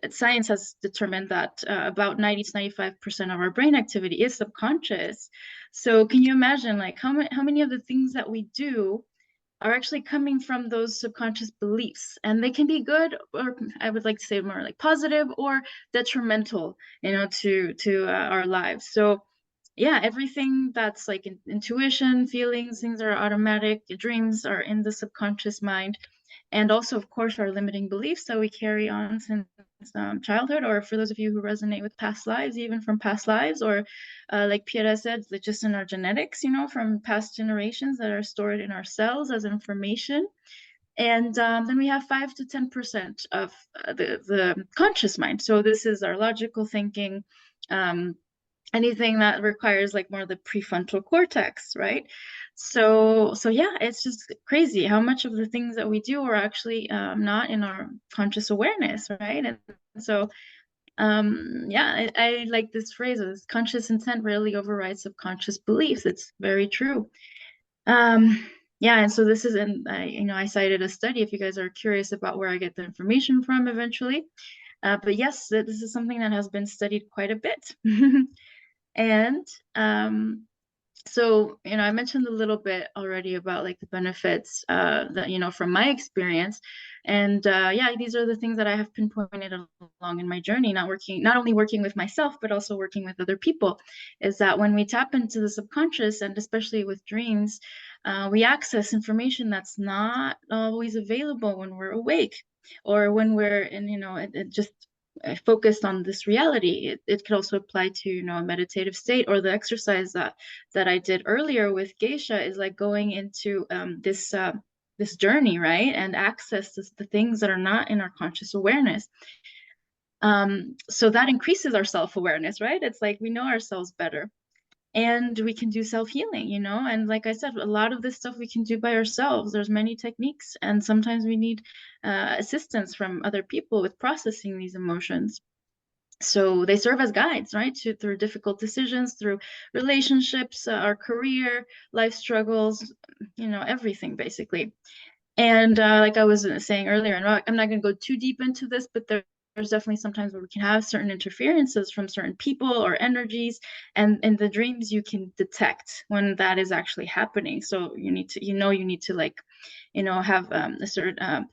science has determined that about 90 to 95% of our brain activity is subconscious. So can you imagine, like, how many of the things that we do are actually coming from those subconscious beliefs, and they can be good, or I would like to say more like positive or detrimental, to our lives. So yeah, everything that's like intuition, feelings, things are automatic, dreams are in the subconscious mind. And also, of course, our limiting beliefs that we carry on since childhood, or for those of you who resonate with past lives, even from past lives, or like Piera said, just in our genetics, from past generations that are stored in our cells as information. And then we have 5 to 10% of the conscious mind. So this is our logical thinking, anything that requires like more the prefrontal cortex, right? So yeah, it's just crazy how much of the things that we do are actually not in our conscious awareness, right? And so yeah, I like this phrase: conscious intent rarely overrides subconscious beliefs. It's very true. Yeah, and so this is I cited a study if you guys are curious about where I get the information from eventually. But yes, this is something that has been studied quite a bit. And so, I mentioned a little bit already about like the benefits that, from my experience. And yeah, these are the things that I have pinpointed along in my journey, not only working with myself, but also working with other people, is that when we tap into the subconscious, and especially with dreams, we access information that's not always available when we're awake, or when we're in, just focused on this reality. It could also apply to a meditative state, or the exercise that I did earlier with Geisha is like going into this journey, right, and access the things that are not in our conscious awareness. So that increases our self-awareness, right? It's like we know ourselves better, and we can do self-healing, and like I said, a lot of this stuff we can do by ourselves. There's many techniques, and sometimes we need assistance from other people with processing these emotions. So they serve as guides, right, through difficult decisions, through relationships, our career, life struggles, everything basically. And like I was saying earlier, and I'm not going to go too deep into this, but there's definitely sometimes where we can have certain interferences from certain people or energies, and in the dreams you can detect when that is actually happening. So you need to like, have a certain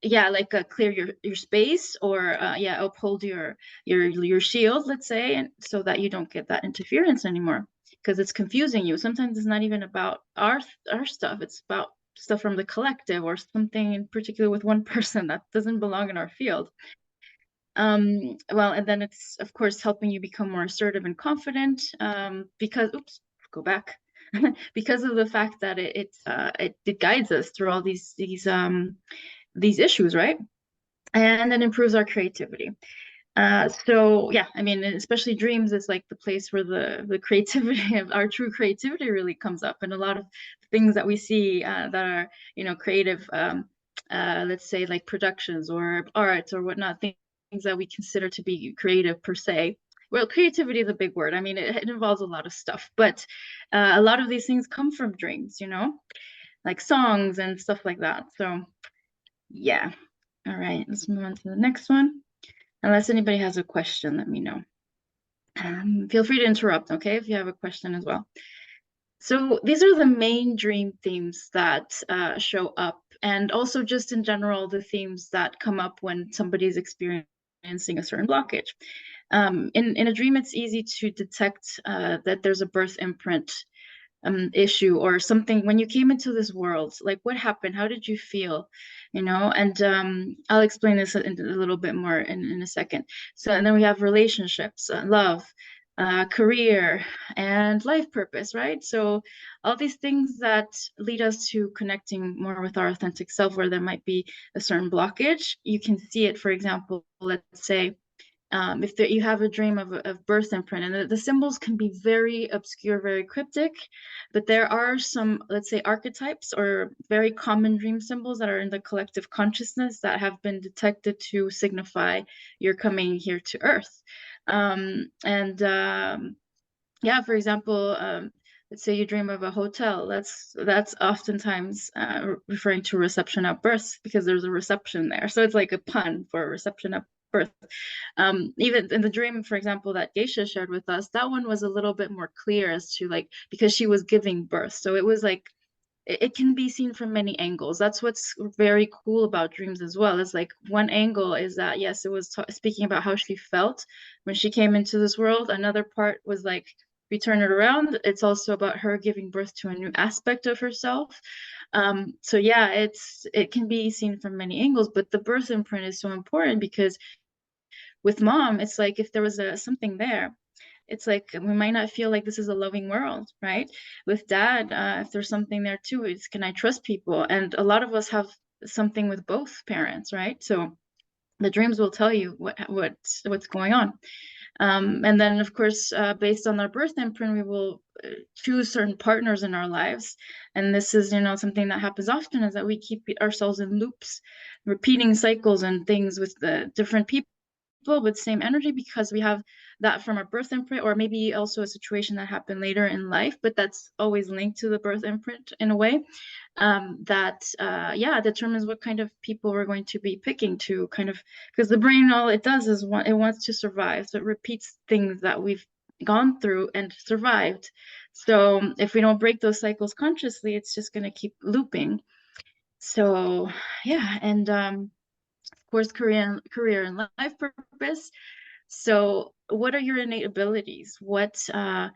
yeah, like clear your space, or yeah, uphold your shield, let's say, and so that you don't get that interference anymore, because it's confusing you. Sometimes it's not even about our stuff, it's about stuff from the collective, or something in particular with one person that doesn't belong in our field. Well, and then it's of course helping you become more assertive and confident, because go back because of the fact that it guides us through all these issues, right? And it improves our creativity. So yeah, I mean, especially dreams is like the place where the creativity of our true creativity really comes up, and a lot of things that we see that are creative, let's say like productions or art or whatnot, things that we consider to be creative per se. Well, creativity is a big word. I mean, it involves a lot of stuff, but a lot of these things come from dreams, like songs and stuff like that. So yeah. All right, let's move on to the next one. Unless anybody has a question, let me know. Feel free to interrupt, okay, if you have a question as well. So these are the main dream themes that show up, and also just in general, the themes that come up when somebody's experiencing a certain blockage. In a dream, it's easy to detect that there's a birth imprint issue, or something when you came into this world. Like, what happened? How did you feel? And I'll explain this a little bit more in a second. So, and then we have relationships, love, career, and life purpose, right? So all these things that lead us to connecting more with our authentic self, where there might be a certain blockage. You can see it, for example, let's say, if you have a dream of birth imprint, and the symbols can be very obscure, very cryptic, but there are some, let's say, archetypes or very common dream symbols that are in the collective consciousness that have been detected to signify you're coming here to Earth. Yeah, for example, let's say you dream of a hotel. That's oftentimes referring to reception at birth, because there's a reception there. So it's like a pun for reception at birth. Even in the dream, for example, that Geisha shared with us, that one was a little bit more clear as to, like, because she was giving birth. So it was like it can be seen from many angles. That's what's very cool about dreams as well. Is like one angle is that, yes, it was speaking about how she felt when she came into this world. Another part was like, we turn it around, it's also about her giving birth to a new aspect of herself. So yeah, it can be seen from many angles, but the birth imprint is so important because with mom, it's like if there was something there, it's like we might not feel like this is a loving world, right? With dad, if there's something there too, it's can I trust people? And a lot of us have something with both parents, right? So the dreams will tell you what's going on. And then, of course, based on our birth imprint, we will choose certain partners in our lives. And this is, something that happens often, is that we keep ourselves in loops, repeating cycles and things with the different people with same energy, because we have that from our birth imprint, or maybe also a situation that happened later in life, but that's always linked to the birth imprint in a way. That determines what kind of people we're going to be picking to kind of, because the brain, all it does is it wants to survive, so it repeats things that we've gone through and survived. So if we don't break those cycles consciously, it's just going to keep looping. So yeah, and of course, career and life purpose. So what are your innate abilities? What are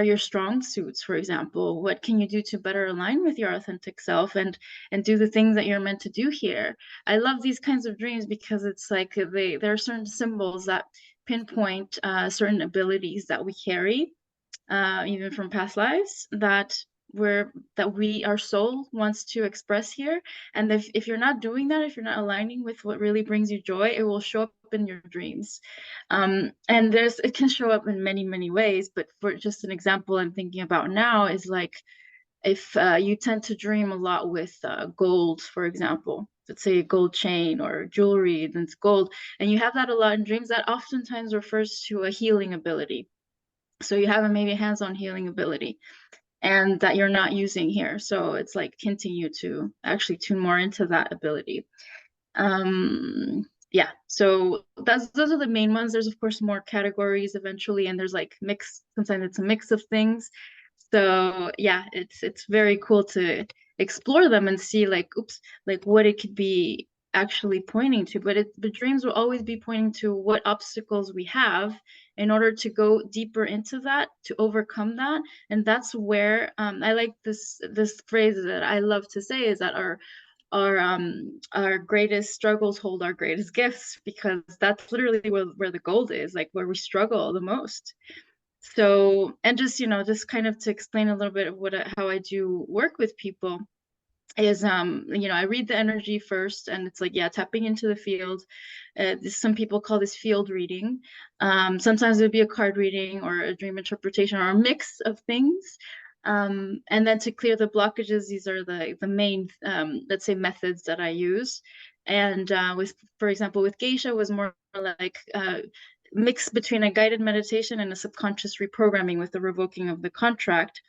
your strong suits, for example? What can you do to better align with your authentic self and do the things that you're meant to do here? I love these kinds of dreams because it's like there are certain symbols that pinpoint certain abilities that we carry, even from past lives, that our soul wants to express here. And if you're not doing that, if you're not aligning with what really brings you joy, it will show up in your dreams. And it can show up in many ways, but for just an example I'm thinking about now is like, if you tend to dream a lot with gold, for example, let's say a gold chain or jewelry, then it's gold, and you have that a lot in dreams, that oftentimes refers to a healing ability. So you have maybe a hands-on healing ability, and that you're not using here. So it's like hinting you to actually tune more into that ability. Yeah, so those are the main ones. There's of course more categories eventually, and there's like sometimes it's a mix of things. So yeah, it's very cool to explore them and see like, like what it could be actually pointing to. But the dreams will always be pointing to what obstacles we have in order to go deeper into that, to overcome that. And that's where I like this phrase that I love to say, is that our greatest struggles hold our greatest gifts, because that's literally where the gold is, like where we struggle the most. So, and just kind of to explain a little bit of how I do work with people is, I read the energy first, and it's like, yeah, tapping into the field. Some people call this field reading. Sometimes it would be a card reading or a dream interpretation or a mix of things. And then to clear the blockages, these are the main, let's say, methods that I use. And for example, with Geisha was more like mix between a guided meditation and a subconscious reprogramming with the revoking of the contract.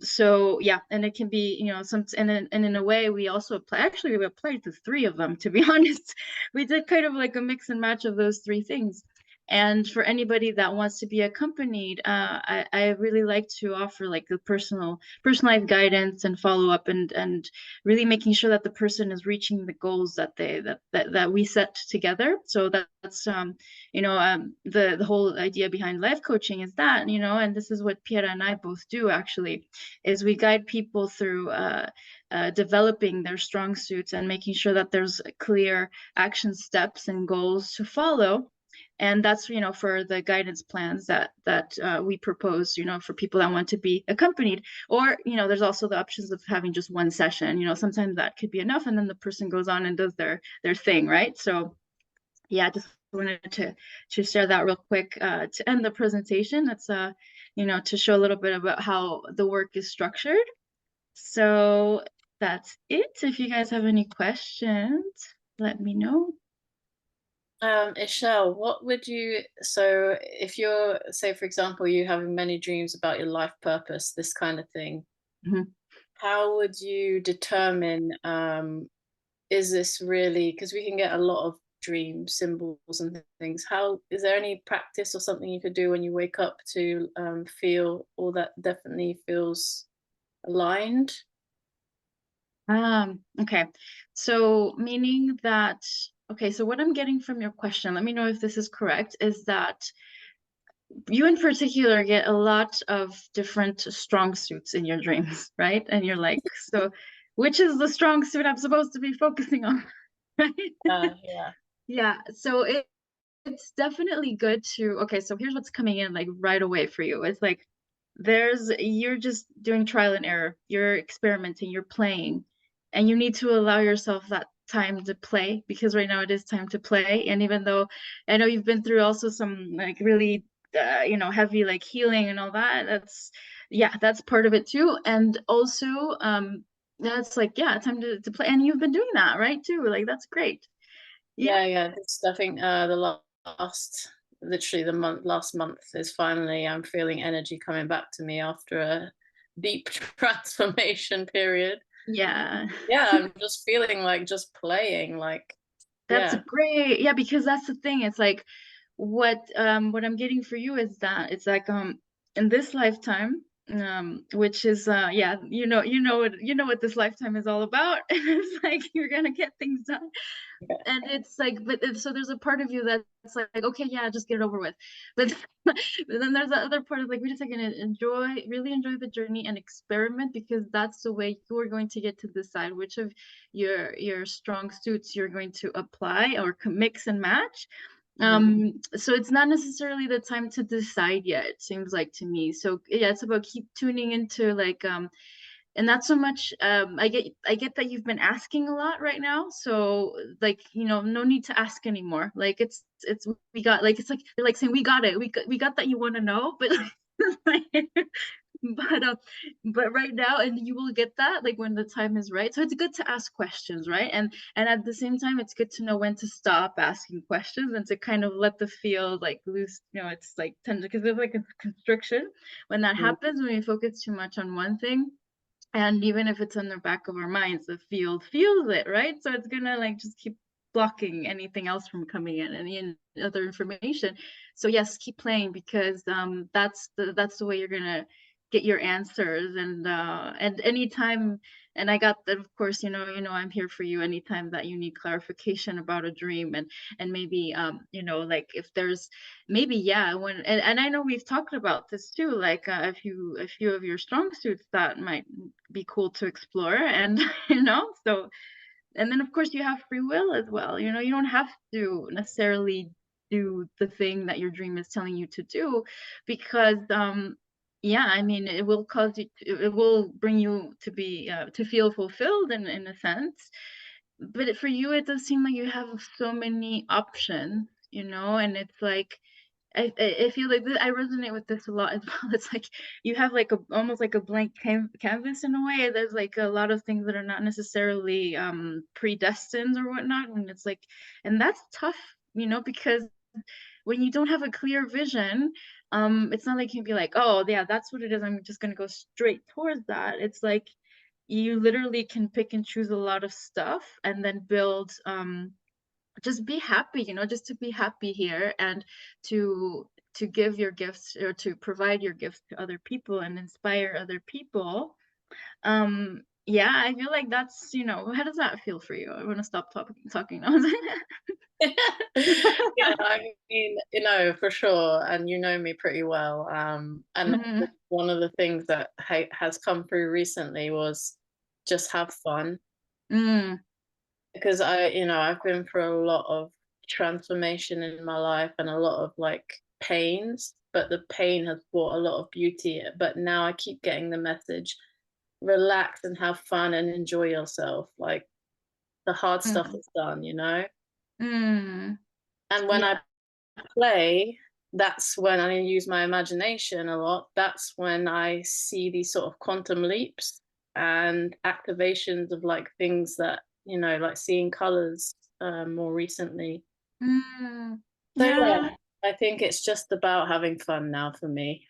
So yeah, and it can be, and in a way we also applied the three of them, to be honest. We did kind of like a mix and match of those three things. And for anybody that wants to be accompanied, I really like to offer like the personalized guidance and follow up, and really making sure that the person is reaching the goals that we set together. So that's the whole idea behind life coaching is that, and this is what Piera and I both do actually, is we guide people through developing their strong suits and making sure that there's clear action steps and goals to follow. And that's, for the guidance plans that we propose, for people that want to be accompanied. Or, there's also the options of having just one session. Sometimes that could be enough, and then the person goes on and does their thing, right? So yeah, just wanted to share that real quick to end the presentation. That's to show a little bit about how the work is structured. So that's it. If you guys have any questions, let me know. Ixel, what would you, so if you're, say for example, you having many dreams about your life purpose, this kind of thing, how would you determine, is this really, because we can get a lot of dream symbols and things, is there any practice or something you could do when you wake up to feel all that definitely feels aligned? Okay. So meaning that, okay, so what I'm getting from your question, let me know if this is correct, is that you in particular get a lot of different strong suits in your dreams, right? And you're like, so which is the strong suit I'm supposed to be focusing on? Right? Yeah. Yeah. So it's definitely good to, okay, so here's what's coming in like right away for you. It's like you're just doing trial and error. You're experimenting, you're playing, and you need to allow yourself that time to play, because right now it is time to play. And even though I know you've been through also some like really heavy like healing and all that, that's part of it too. And also that's like, yeah, time to play. And you've been doing that, right, too? Like that's great. Yeah. I think the last month is finally, I'm feeling energy coming back to me after a deep transformation period. Yeah. I'm just feeling like just playing, like that's great. Yeah, because that's the thing. It's like what I'm getting for you is that it's like in this lifetime, which is you know what this lifetime is all about. And it's like you're gonna get things done. And it's like, so there's a part of you that's like, okay, yeah, just get it over with. But, but then there's the other part of like, wait a second, really enjoy the journey and experiment, because that's the way you're going to get to decide which of your strong suits you're going to apply or mix and match. So it's not necessarily the time to decide yet, it seems like to me. So yeah, it's about keep tuning into like and not so much I get that you've been asking a lot right now, so like no need to ask anymore. Like it's we got, like it's like they're like saying we got it, we got that you want to know, but but right now, and you will get that like when the time is right. So it's good to ask questions, right? And at the same time, it's good to know when to stop asking questions and to kind of let the field like loose. It's like tender, because there's like a constriction when that happens, when we focus too much on one thing. And even if it's in the back of our minds, the field feels it, right? So it's gonna like just keep blocking anything else from coming in, any other information. So yes, keep playing, because that's the way you're gonna get your answers. And anytime, and I got that, of course, I'm here for you anytime that you need clarification about a dream. And maybe like if there's maybe, yeah, when and I know we've talked about this too, like a few of your strong suits that might be cool to explore. And so, and then of course you have free will as well. You don't have to necessarily do the thing that your dream is telling you to do, because yeah, I mean, it will it will bring you to be to feel fulfilled in a sense. But for you, it does seem like you have so many options, and it's like I feel like I resonate with this a lot as well. It's like you have like almost like a blank canvas in a way. There's like a lot of things that are not necessarily predestined or whatnot, and it's like, and that's tough, because when you don't have a clear vision, it's not like you can be like, oh yeah, that's what it is, I'm just gonna go straight towards that. It's like you literally can pick and choose a lot of stuff and then build just be happy, just to be happy here, and to give your gifts, or to provide your gifts to other people and inspire other people. Yeah, I feel like that's, how does that feel for you? I want to stop talking now. Yeah, I mean, for sure, and you know me pretty well. And one of the things that has come through recently was just have fun. Because I've been through a lot of transformation in my life and a lot of like pains, but the pain has brought a lot of beauty. But now I keep getting the message, relax and have fun and enjoy yourself. Like the hard stuff is done, And when I play, that's when I use my imagination a lot. That's when I see these sort of quantum leaps and activations of like things that, like seeing colors more recently. So yeah, I think it's just about having fun now for me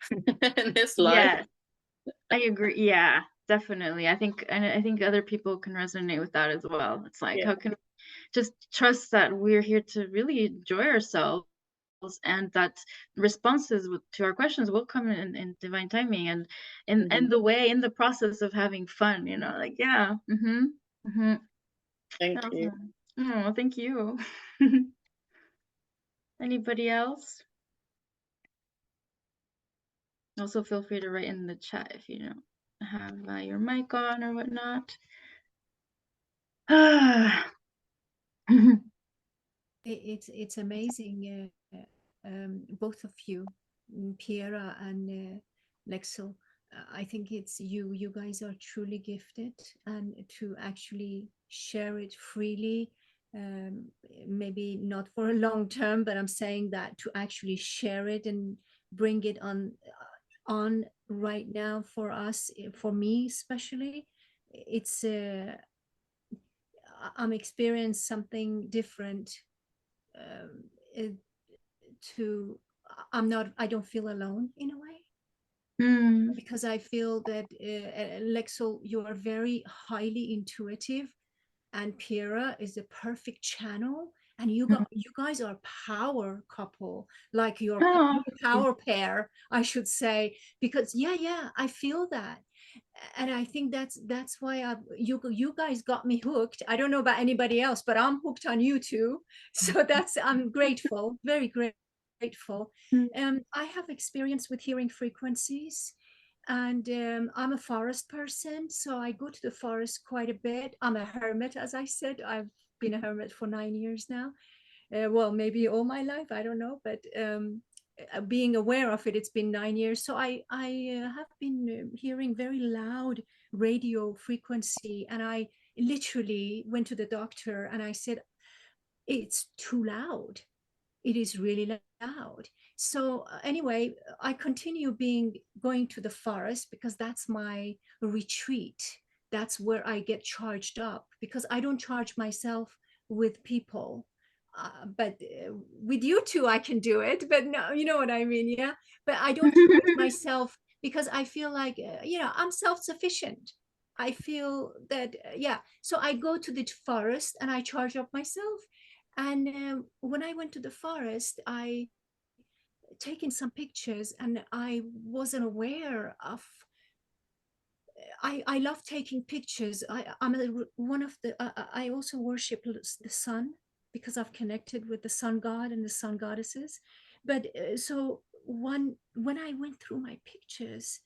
in this life. Yeah, I agree. Yeah, definitely. I think other people can resonate with that as well. It's like, how can we just trust that we're here to really enjoy ourselves, and that responses to our questions will come in divine timing, and the way, in the process of having fun, like, yeah. Mm-hmm. Thank you. Awesome. Oh, thank you. Anybody else? Also, feel free to write in the chat if you don't have your mic on or whatnot. It's amazing, both of you, Piera and Ixel. I think it's you guys are truly gifted, and to actually share it freely, maybe not for a long term, but I'm saying that to actually share it and bring it on right now for us, for me especially, it's I'm experiencing something different. It, I don't feel alone in a way, because I feel that Ixel, you are very highly intuitive, and Piera is a perfect channel, and you guys are power couple, like your power pair, I should say, because yeah, I feel that. And I think that's why you guys got me hooked. I don't know about anybody else, but I'm hooked on you too. So I'm grateful, very grateful. I have experience with hearing frequencies, and I'm a forest person, so I go to the forest quite a bit. I'm a hermit, as I said. I've been a hermit for 9 years now. Well, maybe all my life, I don't know, but being aware of it, it's been 9 years. So I have been hearing very loud radio frequency, and I literally went to the doctor and I said, it's too loud. It is really loud. So anyway, I continue going to the forest because that's my retreat. That's where I get charged up, because I don't charge myself with people. But with you two, I can do it. But no, you know what I mean, yeah. But I don't charge myself because I feel like I'm self-sufficient. I feel that yeah. So I go to the forest and I charge up myself. And when I went to the forest, I taken some pictures, and I wasn't aware of. I love taking pictures. One of the. I also worship the sun because I've connected with the sun god and the sun goddesses. But so when I went through my pictures,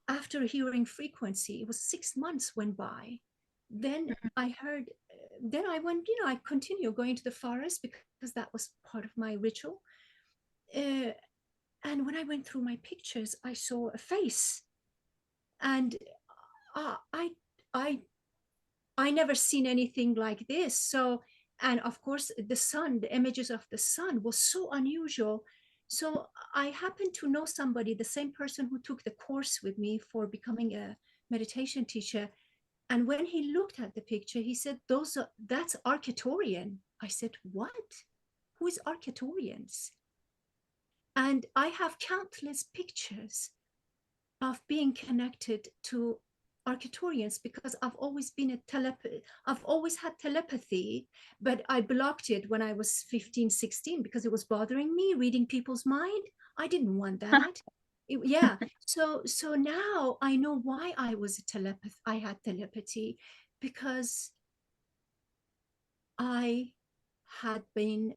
after hearing frequency, it was 6 months went by. Then I heard, then I went, I continue going to the forest because that was part of my ritual. And when I went through my pictures, I saw a face, and I never seen anything like this. So, and of course, the images of the sun was so unusual. So I happened to know somebody, the same person who took the course with me for becoming a meditation teacher. And when he looked at the picture, he said, that's Arcturian. I said, what? Who is Arcturians? And I have countless pictures of being connected to Arcturians because I've always been I've always had telepathy, but I blocked it when I was 15, 16 because it was bothering me, reading people's mind. I didn't want that. Yeah. So now I know why I was a telepath. I had telepathy because I had been,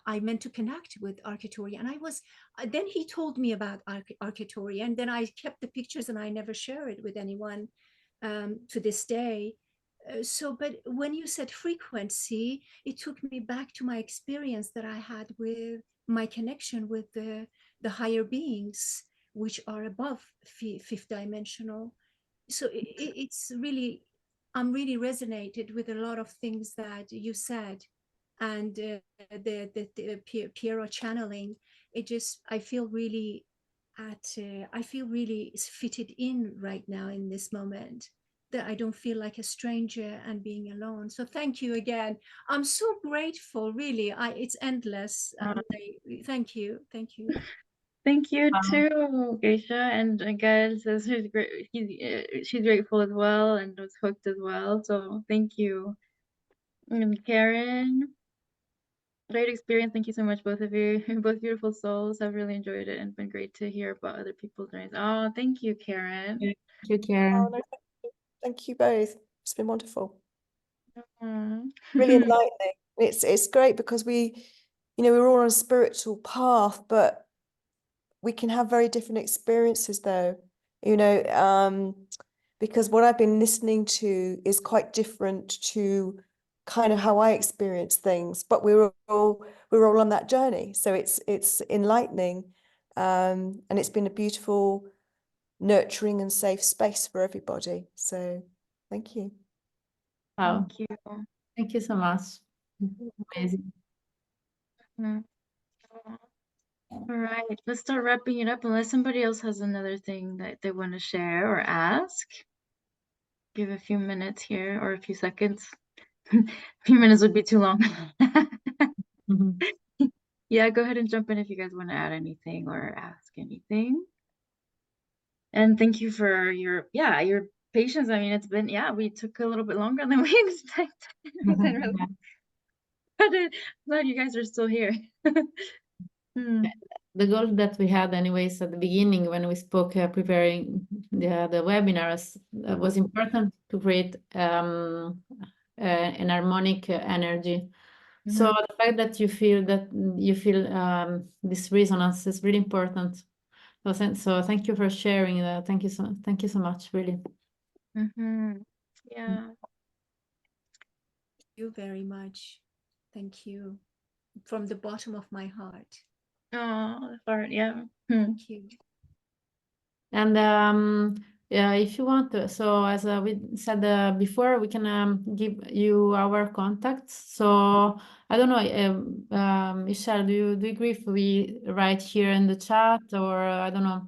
I meant to connect with Arcturian. And I was, then he told me about Arcturian, and then I kept the pictures and I never share it with anyone to this day. But when you said frequency, it took me back to my experience that I had with my connection with the higher beings, which are above fifth dimensional. So it's really, I'm really resonated with a lot of things that you said, and the Piera channeling. I feel really I feel really fitted in right now in this moment, that I don't feel like a stranger and being alone. So thank you again. I'm so grateful, really. It's endless. Thank you. Thank you. Thank you too, Geisha. And Gael says she's great. She's grateful as well and was hooked as well. So thank you. And Karen, great experience. Thank you so much, both of you. You're both beautiful souls. I've really enjoyed it and been great to hear about other people's journeys. Oh, thank you, Karen. Thank you, Karen. Thank you both. It's been wonderful. Mm. Really enlightening. It's great because we're all on a spiritual path, but we can have very different experiences though, because what I've been listening to is quite different to kind of how I experience things, but we're all on that journey. So it's enlightening. And it's been a beautiful, nurturing and safe space for everybody. So thank you. Wow. Thank you. Thank you so much. Amazing. Mm. All right, let's start wrapping it up unless somebody else has another thing that they want to share or ask. Give a few minutes here or a few seconds. A few minutes would be too long. Mhm. Yeah, go ahead and jump in if you guys want to add anything or ask anything. And thank you for your patience. I mean, it's been, we took a little bit longer than we expected. But glad you guys are still here. The goal that we had anyways at the beginning when we spoke preparing the webinars was important to create an harmonic energy. So the fact that you feel this resonance is really important. So thank you for sharing that. Thank you so much, really. Yeah. Thank you very much. Thank you from the bottom of my heart. Oh, the heart, yeah. Thank you. And if you want to, so as we said before, we can give you our contacts. So I don't know, Ixel, do you agree if we write here in the chat, or I don't know?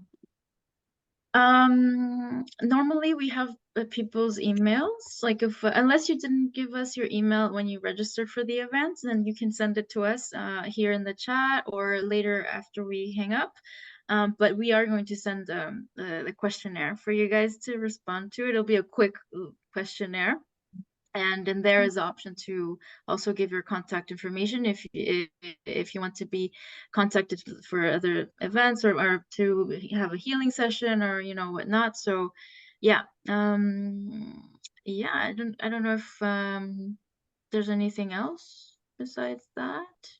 Normally we have people's emails, like if unless you didn't give us your email when you registered for the event, then you can send it to us here in the chat or later after we hang up. But we are going to send the questionnaire for you guys to respond to. It'll be a quick questionnaire. And then there is the option to also give your contact information if you want to be contacted for other events or to have a healing session or whatnot. So yeah, I don't know if there's anything else besides that.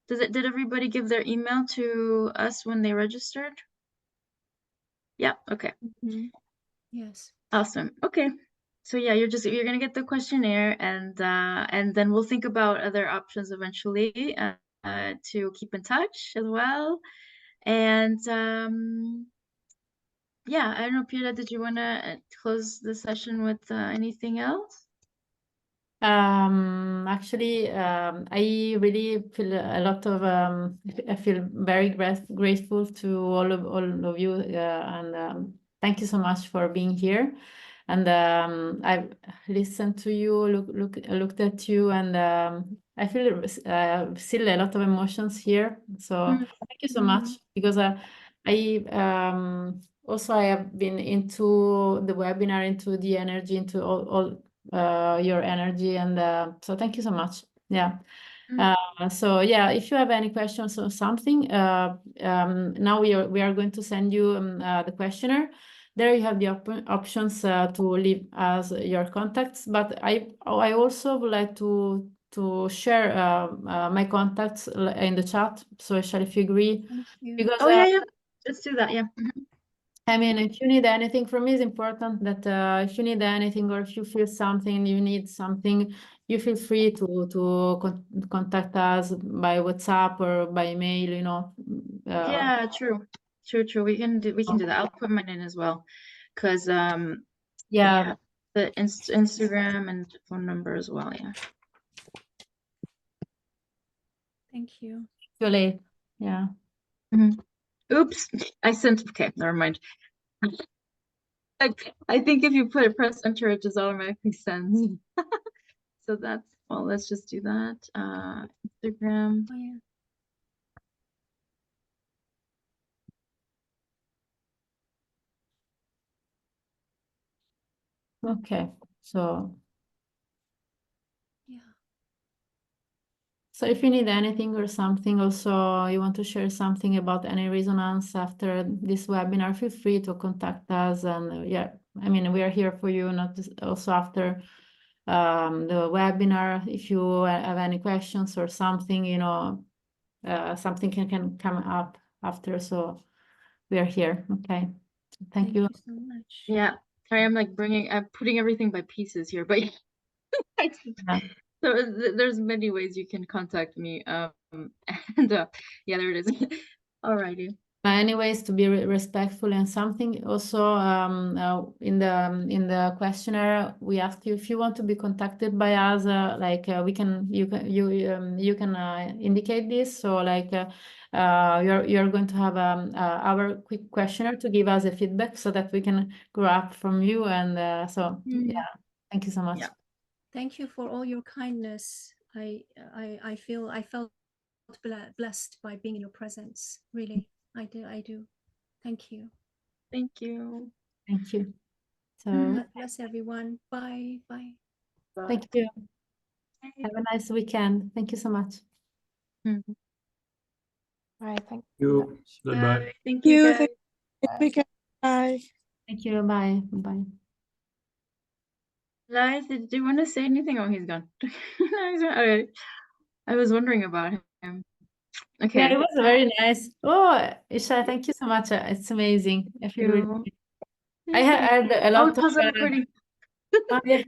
Did everybody give their email to us when they registered? Yeah, okay. Yes. Awesome. Okay. So yeah, you're gonna get the questionnaire and then we'll think about other options eventually to keep in touch as well. And yeah, I don't know, Piera, did you wanna close the session with anything else? Actually, I really feel a lot of I feel very grateful to all of you, and thank you so much for being here. And I've listened to you, looked at you, and I feel still a lot of emotions here. So thank you so much, because I also I have been into the webinar, into the energy, into all your energy, and so thank you so much. Yeah. So yeah, if you have any questions or something, now we are going to send you the questionnaire. There you have the options to leave as your contacts, but I also would like to share my contacts in the chat. So Ixel, if you agree, Thank you. because yeah, let's do that. Yeah. I mean, if you need anything from me, it's important that if you need anything or if you feel something, you need something, you feel free to contact us by WhatsApp or by email, Yeah, true. We can do that. I'll put mine in as well, because the Instagram and phone number as well. Yeah. Thank you. Too late. Yeah. Oops, I sent. Okay, never mind. I think if you press enter, it just automatically sends. So that's, well, let's just do that. Instagram. Oh, yeah. Okay. So Yeah. So if you need anything or something, also you want to share something about any resonance after this webinar, feel free to contact us. And I mean, we are here for you, not just also after the webinar. If you have any questions or something, you know, something can come up after. So we are here. Okay. Thank you. so much. Yeah. Sorry, I'm like I'm putting everything by pieces here, but Yeah. so there's many ways you can contact me. And yeah, there it is. Alrighty. Anyways, to be respectful and something also in the questionnaire we asked you if you want to be contacted by us, you can indicate this. So like you're going to have our quick questionnaire to give us a feedback so that we can grow up from you. And yeah, thank you so much. Yeah. Thank you for all your kindness. I felt blessed by being in your presence. Really, I do. Thank you. Thank you. Thank you. So God bless everyone. Bye. Bye. thank you. Have a nice weekend. Thank you so much. Mhm. All right, thank You. Goodbye. Thank you, guys. Thank you. Bye. Thank you. Bye. Bye. Lies, did you want to say anything? Oh, he's gone. No, he's gone. Okay. I was wondering about him. Okay. Yeah, it was very nice. Oh, Isha, thank you so much. It's amazing. I feel really... I had a Oh, lot pause the of recording. yeah.